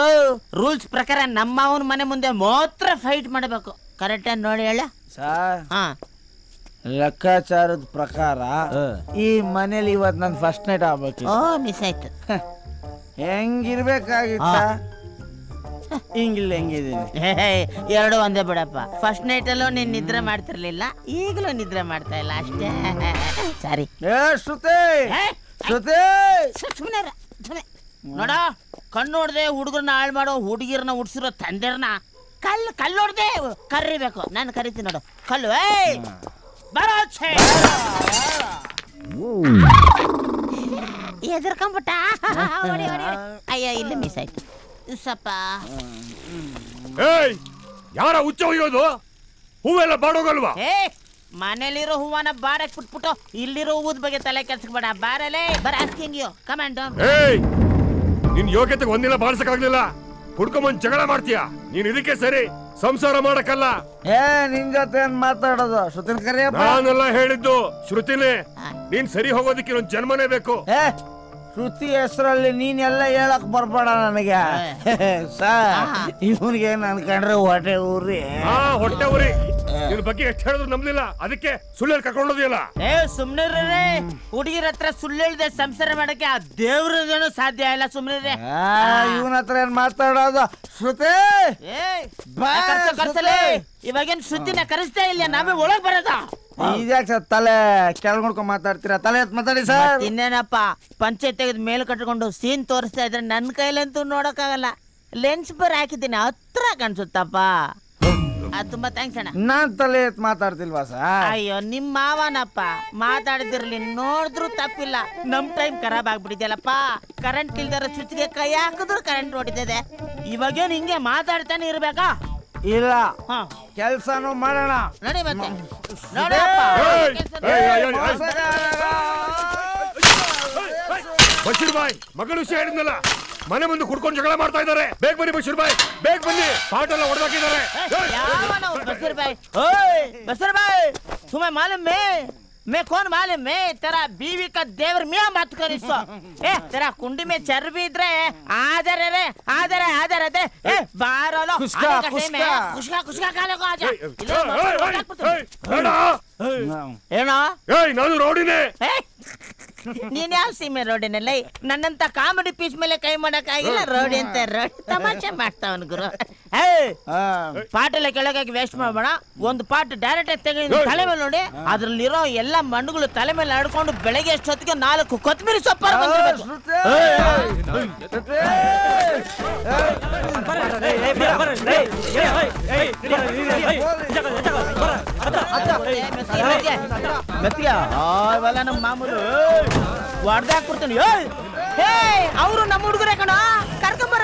ರೂಲ್ಸ್ ಪ್ರಕಾರ ನಮ್ಮ ಅವನ ಮನೆ ಮುಂದೆ ಮಾತ್ರ ಫೈಟ್ ಮಾಡಬೇಕು. ಕರೆಕ್ಟ್ ನೋಡಿ ಹೇಳ ಸರ್. ಲೆಕ್ಕಾಚಾರದ ಪ್ರಕಾರ ಈ ಮನೇಲಿ ಇವತ್ತು ನನ್ ಫಸ್ಟ್ ನೈಟ್ ಆಗ್ಬೇಕು. ಮಿಸ್ ಆಯ್ತು. ಹೆಂಗಿರ್ಬೇಕಾಗಿತ್ತ? ಹಿಂಗಿಲ್ಲ, ಹೆಂಗಿದ್ದೀನಿ. ಎರಡು ಒಂದೇ ಬಿಡಪ್ಪ. ಫಸ್ಟ್ ನೈಟ್ ಅಲ್ಲೂ ನೀನ್ ನಿದ್ರೆ ಮಾಡ್ತಿರ್ಲಿಲ್ಲ, ಈಗಲೂ ನಿದ್ರೆ ಮಾಡ್ತಾ ಇಲ್ಲ ಅಷ್ಟೇ. ಸಾರಿ. ಶ್ರುತಿ ನೋಡ, ಕಣ್ಣು ಹೊಡ್ದೆ ಹುಡುಗರನ್ನ ಹಾಳು ಮಾಡೋ ಹುಡುಗಿರನ್ನ ಹುಡ್ಸಿರೋ ತಂದೆರ್ನ ಕಲ್ಲು ಹೊಡ್ದೆ ಕರಿಬೇಕು. ನಾನು ಕರಿತೀನಿ ನೋಡು ಕಲ್ಲು. ಬರೋ ಎದುರ್ಕೊಂಬಿಟ್ಟ. ಅಯ್ಯ, ಇಲ್ಲಿ ಮಿಸ್ ಆಯ್ತು ಸ್ವಲ್ಪ. ಯಾರ ಹುಚ್ಚ ಹೋಗೋದು? ಹೂವೆಲ್ಲ ಬಾಡೋಗಲ್ವಾ? ಮನೇಲಿರೋ ಹೂವನ ಬಾರಕ್ ಬಿಟ್ಬಿಟ್ಟು ಇಲ್ಲಿರೋ ಹೂವದ ಬಗ್ಗೆ ತಲೆ ಕೆಲ್ಸಕ್ಬೇಡ. ಬಾರಲೇ ಬರ ಆಸ್ಕಿಂಗ್ ಯು ಕಮಾಂಡ್. ನಿನ್ ಯೋಗ್ಯತೆಗೆ ಒಂದಿನ ಬಾಳ್ಸಕ್ಕಾಗ್ಲಿಲ್ಲ, ಹುಡ್ಕೊಂಬಂದ್ ಜಗಳ ಮಾಡ್ತೀಯ. ನೀನ್ ಇದಕ್ಕೆ ಸರಿ, ಸಂಸಾರ ಮಾಡಕ್ಕಲ್ಲ. ನಿನ್ ಜೊತೆ ಮಾತಾಡೋದು ಶ್ರುತಿನ ಕರಿಯಪ್ಪ. ನಾನೆಲ್ಲ ಹೇಳಿದ್ದು ಶ್ರುತಿನೇ. ನೀನ್ ಸರಿ ಹೋಗೋದಕ್ಕೆ ಇನ್ನೊಂದ್ ಜನ್ಮನೇ ಬೇಕು. ಶ್ರುತಿ ಹೆಸರಲ್ಲಿ ನೀನೆಲ್ಲ ಹೇಳಕ್ ಬರ್ಬೇಡ ನನಗೆ. ಸರ್, ಇವನಿಗೆ ನನ್ ಕಂಡ್ರೆ ಹೊಟ್ಟೆ ಊರಿ. ಹೊಟ್ಟೆ ಊರಿ. ನಿನ್ ಬಗ್ಗೆ ಎಷ್ಟು ಹೇಳಿದ್ರು ನಂಬಲಿಲ್ಲ, ಅದಕ್ಕೆ ಸುಳ್ಳು ಕರ್ಕೊಂಡೋದಿಯಲ್ಲ. ಸುಮ್ನೆ ಹುಡುಗಿರ ಹತ್ರ ಸುಳ್ಳು ಹೇಳ್ದೆ ಸಂಸಾರ ಮಾಡಕ್ಕೆ ಆ ದೇವ್ರದೇನು ಸಾಧ್ಯ ಇಲ್ಲ. ಸುಮ್ನೆ ಇವನ ಹತ್ರ ಏನ್ ಮಾತಾಡೋದು? ಶ್ರುತಿ ಇವಾಗೇನ್ ಶ್ರುತಿನ ಕರೆಸ್ತಾ ಇಲ್ಲ, ನಾವೇ ಒಳಗ್ ಬರೋದ. ಇದ್ಯಾಕ ಸರ್ ತಲೆ ಕೆಳಗೊಂಡ್ಕೊಂಡ್ ಮಾತಾಡ್ತೀರಾ? ತಲೆ ಎತ್ ಮಾತಾಡಿ ಸರ್. ಇನ್ನೇನಪ್ಪ, ಪಂಚಾಯತ್ ತೆಗೆದ್ ಮೇಲೆ ಕಟ್ಕೊಂಡು ಸೀನ್ ತೋರಿಸ್ತಾ ಇದ್ರೆ ನನ್ ಕೈಲಂತೂ ನೋಡಕ್ಕಾಗಲ್ಲ. ಲೆನ್ಸ್ ಬರ್ ಹಾಕಿದ್ದೀನಿ, ಹತ್ರ ಕಾಣಿಸುತ್ತಪ್ಪ. ತುಂಬಾ ಥ್ಯಾಂಕ್ಸ್ ಅಣ್ಣ. ನಾನ್ ತಲೆ ಎತ್ ಮಾತಾಡ್ತಿಲ್ವಾ ಸರ್? ಅಯ್ಯೋ, ನಿಮ್ ಮಾವನಪ್ಪ ಮಾತಾಡಿದಿರ್ಲಿ, ನೋಡಿದ್ರು ತಪ್ಪಿಲ್ಲ. ನಮ್ ಟೈಮ್ ಖರಾಬ್ ಆಗ್ಬಿಟ್ಟಿದ್ಯಲ್ಲಪ್ಪ. ಕರೆಂಟ್ ಇಲ್ದಾರ ಸ್ವಿಚ್ಗೆ ಕೈ ಹಾಕಿದ್ರು ಕರೆಂಟ್ ಹೊಡಿತದೆ. ಇವಾಗೇನು ಹಿಂಗೆ ಮಾತಾಡ್ತಾನೆ ಇರ್ಬೇಕಾ? ಇಲ್ಲ, ಕೆಲ್ಸನೂ ಮಾಡೋಣ. ನೋಡಿ ಮತ್ತೆ ಬಶೀರ್ ಬಾಯ್, ಮಗಳು ವಿಷಯ ಹೇಳಿದ್ನಲ್ಲ, ಮನೆ ಮುಂದೆ ಕುಡ್ಕೊಂಡು ಜಗಳ ಮಾಡ್ತಾ ಇದ್ದಾರೆ. ಬೇಗ ಬನ್ನಿ ಬಶೀರ್ ಬಾಯ್, ಬೇಗ ಬನ್ನಿ. ಪಾಟ್ ಎಲ್ಲ ಹೊಡೆದಾಕಿದ್ದಾರೆ. बसर भाई तुम्हें मालूम है मैं कौन मालूम है? तेरा बीवी का देवर मियां बात करी सो। तेरा कुंडी में चर्बी इधर है, आदर रे आदर है आदर है। बाहर लो कुछका खा लो आजा। ಏನೋ ನಾನು ರೋಡಿನೇ. ನೀನ್ ಯಾವ ಸೀಮೆ ರೋಡಿನಲ್ಲ? ನನ್ನಂತ ಕಾಮಿಡಿ ಪೀಸ್ ಮೇಲೆ ಕೈ ಮಾಡಕ್ ಆಗಿಲ್ಲ. ರೋಡಿ ಅಂತ ರೋಡಿ ತಮಾಷೆ ಮಾಡ್ತಾವನ್ ಗುರು. ಪಾಟ್ ಎಲ್ಲ ಕೆಳಗಾಗಿ ವೇಸ್ಟ್ ಮಾಡಬೇಡ. ಒಂದು ಪಾಟ್ ಡೈರೆಕ್ಟ್ ಆಗಿ ತೆಗೆದು ತಲೆ ಮೇಲೆ ನೋಡಿ, ಅದ್ರಲ್ಲಿರೋ ಎಲ್ಲ ಮಣ್ಣುಗಳು ತಲೆ ಮೇಲೆ ಆಡ್ಕೊಂಡು ಬೆಳಗ್ಗೆ ಎಷ್ಟೊತ್ತಿಗೆ 4 ಕೊತ್ತಂಬರಿ ಸೊಪ್ಪಾರ ನಮ್ಮ ಮಾಮೂಲು ಹೊಡೆದಾಕ್ಬಿಡ್ತೀನಿ. ಅವರು ನಮ್ಮ ಹುಡುಗರೇ ಕಣ, ಕರ್ಕೊಂಬರ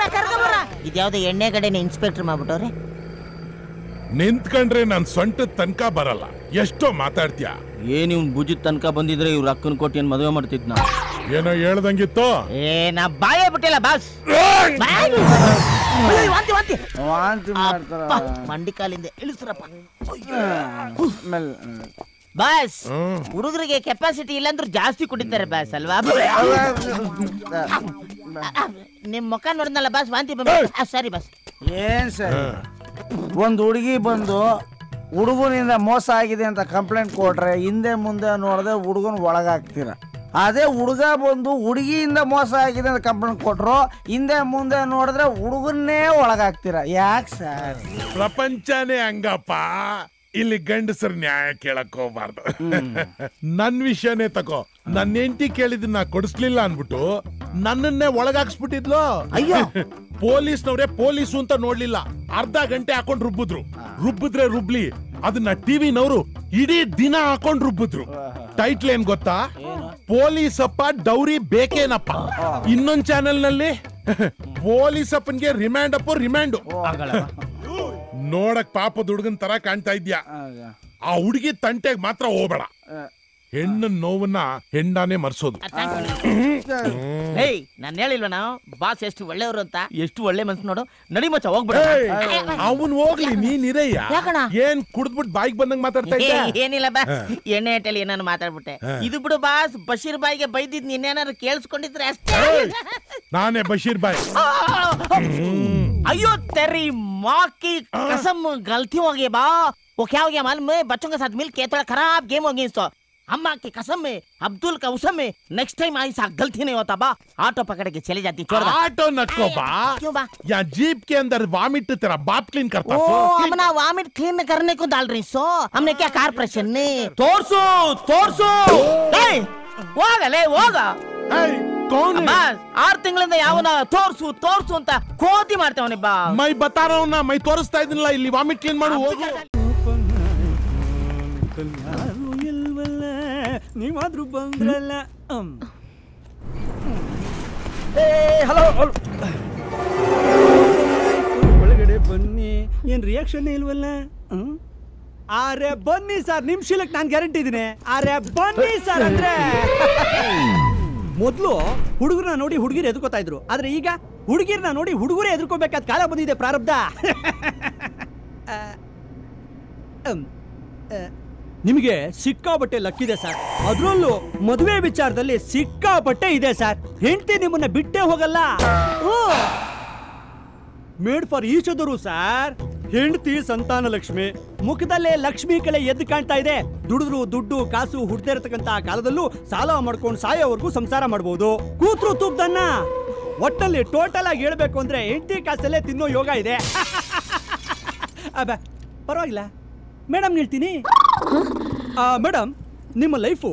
ಇದ್ಯಾವ್ದು ಎಣ್ಣೆ ಕಡೆನ ಇನ್ಸ್ಪೆಕ್ಟರ್ ಮಾಡ್ಬಿಟ್ಟವ್ರೆ. ನಿಂತ್ಕೊಂಡ್ರೆ ನನ್ ಸೊಂಟ ತನಕ ಬರಲ್ಲ, ಎಷ್ಟೋ ಮಾತಾಡ್ತೀಯ. ಏನ್ ಇವ್ನ್ ಭುಜದ ತನಕ ಬಂದಿದ್ರೆ ಇವ್ರ ಅಕ್ಕನ ಕೊಟ್ಟು ಏನ್ ಮದುವೆ ಮಾಡ್ತಿದ್ನ. ಏನೋ ಹೇಳ್ದಂಗಿತ್ತು. ನಾ ಬಾಯೇ ಬಿಟ್ಟಿಲ್ಲ ಬಾಸ್. ವಾಂತಿ ಮಾಡ್ತಾರ. ಮಂಡಿ ಕಾಲಿಂದ ಇಳಿಸ್ರಪ್ಪ ಬಾಸ್. ಹುಡುಗರಿಗೆ ಕೆಪಾಸಿಟಿ ಇಲ್ಲಾಂದ್ರೂ ಜಾಸ್ತಿ ಕುಡಿತಾರೆ ಬಾಸ್ ಅಲ್ವಾ? ನಿಮ್ ಮುಖ ನೋಡಿದ್ನಲ್ಲ ಬಾಸ್, ವಾಂತಿ ಸರಿ ಬಾಸ್. ಏನ್ ಸರಿ, ಒಂದ್ ಹುಡುಗಿ ಬಂದು ಹುಡುಗನಿಂದ ಮೋಸ ಆಗಿದೆ ಅಂತ ಕಂಪ್ಲೇಂಟ್ ಕೊಟ್ರೆ ಹಿಂದೆ ಮುಂದೆ ನೋಡದೆ ಹುಡುಗನ್ ಒಳಗಾಗ್ತೀರ. ಅದೇ ಹುಡುಗ ಬಂದು ಹುಡುಗಿಯಿಂದ ಮೋಸ ಆಗಿದೆ ಅಂತ ಕಂಪ್ಲೇಂಟ್ ಕೊಟ್ರು ಹಿಂದೆ ಮುಂದೆ ನೋಡಿದ್ರೆ ಹುಡುಗನ್ನೇ ಒಳಗಾಗ್ತೀರ. ಯಾಕೆ ಸರ್? ಪ್ರಪಂಚನೇ ಹಂಗಪ್ಪ. ಇಲ್ಲಿ ಗಂಡಸರ್ ನ್ಯಾಯ ಕೇಳಕ್ ಹೋಗ್ಬಾರ್ದು. ನನ್ ವಿಷಯನೇ ತಕೋ. ನನ್ನ ಹೆಂಡತಿ ಕೇಳಿದನ್ನ ಕೊಡಿಸ್ಲಿಲ್ಲ ಅನ್ಬಿಟ್ಟು ನನ್ನನ್ನೇ ಒಳಗಾಕ್ಸ್ಬಿಟ್ಟಿದ್ಲು. ಅಯ್ಯೋ, ಪೊಲೀಸ್ನವ್ರೆ ಪೊಲೀಸು ಅಂತ ನೋಡ್ಲಿಲ್ಲ, ಅರ್ಧ ಗಂಟೆ ಹಾಕೊಂಡ್ ರುಬ್ಬಿದ್ರೆ ರುಬ್ಲಿ, ಅದನ್ನ ಟಿವಿನವರು ಇಡೀ ದಿನ ಹಾಕೊಂಡ್ ರುಬ್ಬಿದ್ರು. ಟೈಟ್ಲ್ ಏನ್ ಗೊತ್ತಾ? ಪೊಲೀಸಪ್ಪ ಡೌರಿ ಬೇಕೇನಪ್ಪ. ಇನ್ನೊಂದ್ ಚಾನೆಲ್ ನಲ್ಲಿ ಪೊಲೀಸಪ್ಪನ್ಗೆ ರಿಮ್ಯಾಂಡ್ ಅಪ್ಪ ರಿಮ್ಯಾಂಡು. ನೋಡಕ್ ಪಾಪದ ಹುಡುಗನ್ ತರ ಕಾಣ್ತಾ ಇದ್ಯಾ. ಆ ಹುಡುಗಿ ತಂಟೆಗ್ ಮಾತ್ರ ಹೋಗ್ಬೇಡ. ಹೆಣ್ಣ ನೋವನ್ನ ಹೆಂಡಾನೆ ಮರ್ಸೋದು. ನಾನು ಹೇಳಿಲ್ವ ನಾವು ಬಾಸ್ ಎಷ್ಟು ಒಳ್ಳೆಯವರು ಅಂತ? ಎಷ್ಟು ಒಳ್ಳೆ ಮನ್ಸು ನೋಡು. ನಡಿ ಮಚ್ಚ ಹೋಗ್ಬಿಡ. ಅವನ್ ಹೋಗ್ಲಿ, ನೀನ್ ಇರಯ್ಯ. ಏನ್ ಕುಡ್ದ್ಬಿಟ್ಟು ಬಾಯಿಗೆ ಬಂದಂಗ್ ಮಾತಾಡ್ತಾ ಇದ್ದ? ಏನಿಲ್ಲ ಬಾಸ್, ಎಣ್ಣೆ ಹಟ್ಟಲ್ಲಿ ಏನಾರು ಮಾತಾಡ್ಬಿಟ್ಟೆ. ಇದು ಬಿಡು ಬಾಸ್, ಬಶೀರ್ ಬಾಯಿಗೆ ಬೈದಿದ್ ನೀನೇನಾರು ಕೇಳಿಸ್ಕೊಂಡಿದ್ರೆ ಅಷ್ಟೇ. ನಾನೇ ಬಶೀರ್ ಬಾಯ್. अयो तेरी माँ की कसम, गलती हो गई बा. वो क्या हो गया मालूम है? बच्चों के साथ मिलके थोड़ा खराब गेम हो गई. इसको अम्मा की कसम में, अब्दुल का उसम में, नेक्स्ट टाइम ऐसा गलती नहीं होता बा. ऑटो पकड़ के चली जाती. छोड़ दो ऑटो नको बा. क्यों बा? या जीप के अंदर वामिट तेरा बाप क्लीन करता. ओ हमने वामिट क्लीन करने को डाल रही सो. हमने क्या कारपोरेशन ने तोड़सो तोड़सो. ಹೋಗಲೇ ಹೋಗ. ಬಾಸ್ 6 ತಿಂಗಳಿಂದ ಯಾವನ ತೋರ್ಸು ತೋರ್ಸು ಅಂತ ಕೋತಿ ಮಾಡ್ತೇವನಿ ಬಾ. ಮೈ ಬತಾರವನ್ನ ಮೈ ತೋರಿಸ್ತಾ ಇದೀನಲ್ಲ, ಇಲ್ಲಿ ವಾಮಿಟ್ ಕ್ಲೀನ್ ಮಾಡು ಹೋಗು. ನೀವಾದ್ರೂ ಬಂದ್ರಲ್ಲ. ಹಲೋ, ಒಳಗಡೆ ಬನ್ನಿ. ಏನ್ ರಿಯಾಕ್ಷನ್ ಇಲ್ವಲ್ಲ? ಅರೆ ಬನ್ನಿ ಸರ್, ನಿಮ್ ಶೀಲಕ್ ನಾನ್ ಗ್ಯಾರಂಟಿ ಇದೀನಿ. ಅರೆ ಬನ್ನಿ ಸರ್. ಅಂದ್ರೆ ಮೊದ್ಲು ಹುಡುಗರನ್ನ ನೋಡಿ ಹುಡುಗಿರು ಎದುರ್ಕೋತಾ ಇದ್ರು, ಆದ್ರೆ ಈಗ ಹುಡುಗಿರ್ನ ನೋಡಿ ಹುಡುಗರೇ ಎದುರ್ಕೋಬೇಕಾದ ಕಾಲ ಬಂದಿದೆ. ಪ್ರಾರಬ್ಧ. ನಿಮಗೆ ಸಿಕ್ಕಾಪಟ್ಟೆ ಲಕ್ಕಿದೆ ಸರ್. ಅದ್ರಲ್ಲೂ ಮದುವೆ ವಿಚಾರದಲ್ಲಿ ಸಿಕ್ಕಾಪಟ್ಟೆ ಇದೆ ಸರ್. ಹೆಂಡತಿ ನಿಮ್ಮನ್ನ ಬಿಟ್ಟೇ ಹೋಗಲ್ಲ. Made for each other sir. ಹೆಂಡತಿ ಸಂತಾನ ಲಕ್ಷ್ಮಿ, ಮುಖದಲ್ಲೇ ಲಕ್ಷ್ಮಿ ಕಲೆ ಎದ್ದು ಕಾಣ್ತಾ ಇದೆ. ದುಡಿದ್ರು ದುಡ್ಡು ಕಾಸು ಹುಡ್ತಾ ಇರತಕ್ಕಂತ ಕಾಲದಲ್ಲೂ ಸಾಲ ಮಾಡ್ಕೊಂಡು ಸಾಯೋವರೆಗೂ ಸಂಸಾರ ಮಾಡಬಹುದು. ಕೂತ್ರು ತುಬ್ದನ್ನ. ಒಟ್ಟಲ್ಲಿ ಟೋಟಲ್ ಆಗಿ ಹೇಳ್ಬೇಕು ಅಂದ್ರೆ ಹೆಂಡತಿ ಕಾಸಲ್ಲೇ ತಿನ್ನೋ ಯೋಗ ಇದೆ. ಪರವಾಗಿಲ್ಲ ಮೇಡಮ್, ಹೇಳ್ತೀನಿ ಮೇಡಮ್, ನಿಮ್ಮ ಲೈಫು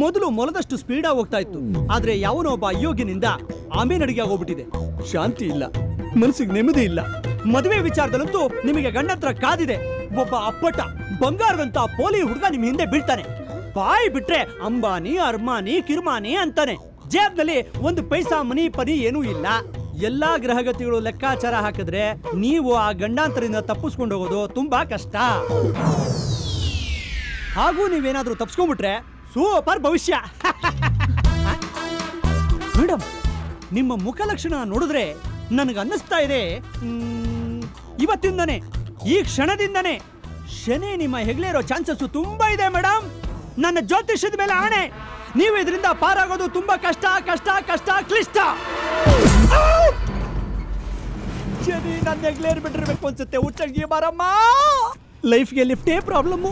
ಮೊದಲು ಮೊಲದಷ್ಟು ಸ್ಪೀಡಾಗಿ ಹೋಗ್ತಾ ಇತ್ತು. ಆದ್ರೆ ಯಾವನೋ ಒಬ್ಬ ಅಯೋಗ್ಯನಿಂದ ಆಮೇಲೆ ಅಡಿಗೆ ಆಗೋಗ್ಬಿಟ್ಟಿದೆ. ಶಾಂತಿ ಇಲ್ಲ, ಮನಸ್ಸಿಗೆ ನೆಮ್ಮದಿ ಇಲ್ಲ. ಮದುವೆ ವಿಚಾರದಲ್ಲಂತೂ ನಿಮಗೆ ಗಂಡತ್ರ ಕಾದಿದೆ. ಒಬ್ಬ ಅಪ್ಪಟ ಬಂಗಾರದಂತ ಪೋಲಿ ಹುಡುಗ ನಿಮ್ ಹಿಂದೆ ಬೀಳ್ತಾನೆ. ಬಾಯಿ ಬಿಟ್ರೆ ಅಂಬಾನಿ ಅರ್ಮಾನಿ ಕಿರ್ಮಾನಿ ಅಂತಾನೆ. ಜೇಬ್ನಲ್ಲಿ ಒಂದು ಪೈಸಾ ಮನಿ ಪನಿ ಏನೂ ಇಲ್ಲ. ಎಲ್ಲಾ ಗ್ರಹಗತಿಗಳು ಲೆಕ್ಕಾಚಾರ ಹಾಕಿದ್ರೆ ನೀವು ಆ ಗಂಡಾಂತರದಿಂದ ತಪ್ಪಿಸ್ಕೊಂಡು ಹೋಗೋದು ತುಂಬಾ ಕಷ್ಟ. ಹಾಗೂ ನೀವೇನಾದ್ರೂ ತಪ್ಪಿಸ್ಕೊಂಡ್ಬಿಟ್ರೆ ಸೂಪರ್ ಭವಿಷ್ಯ. ಮೇಡಮ್, ನಿಮ್ಮ ಮುಖ ಲಕ್ಷಣ ನೋಡಿದ್ರೆ ನನಗೆ ಅನ್ನಿಸ್ತಾ ಇದೆ ಇವತ್ತಿಂದನೇ, ಈ ಕ್ಷಣದಿಂದನೇ ಶನಿ ನಿಮ್ಮ ಹೆಗ್ಲೇರೋ ಚಾನ್ಸಸ್ ತುಂಬಾ ಇದೆ ಮೇಡಮ್. ನನ್ನ ಜ್ಯೋತಿಷ್ಯದ ಮೇಲೆ ಆಣೆ, ನೀವು ಇದರಿಂದ ಪಾರಾಗೋದು ತುಂಬಾ ಕಷ್ಟ ಕಷ್ಟ ಕಷ್ಟ ಕ್ಲಿಷ್ಟ. ಶನಿ ನನ್ನ ಹೆಗ್ಲೇರ್ ಬಿಟ್ಟಿರ್ಬೇಕು ಅನ್ಸುತ್ತೆ. ಹುಚ್ಚಂಗಿ ಬಾರಮ್ಮ. ಲೈಫ್ಗೆ ಲಿಫ್ಟೇ ಪ್ರಾಬ್ಲಮ್ಮು.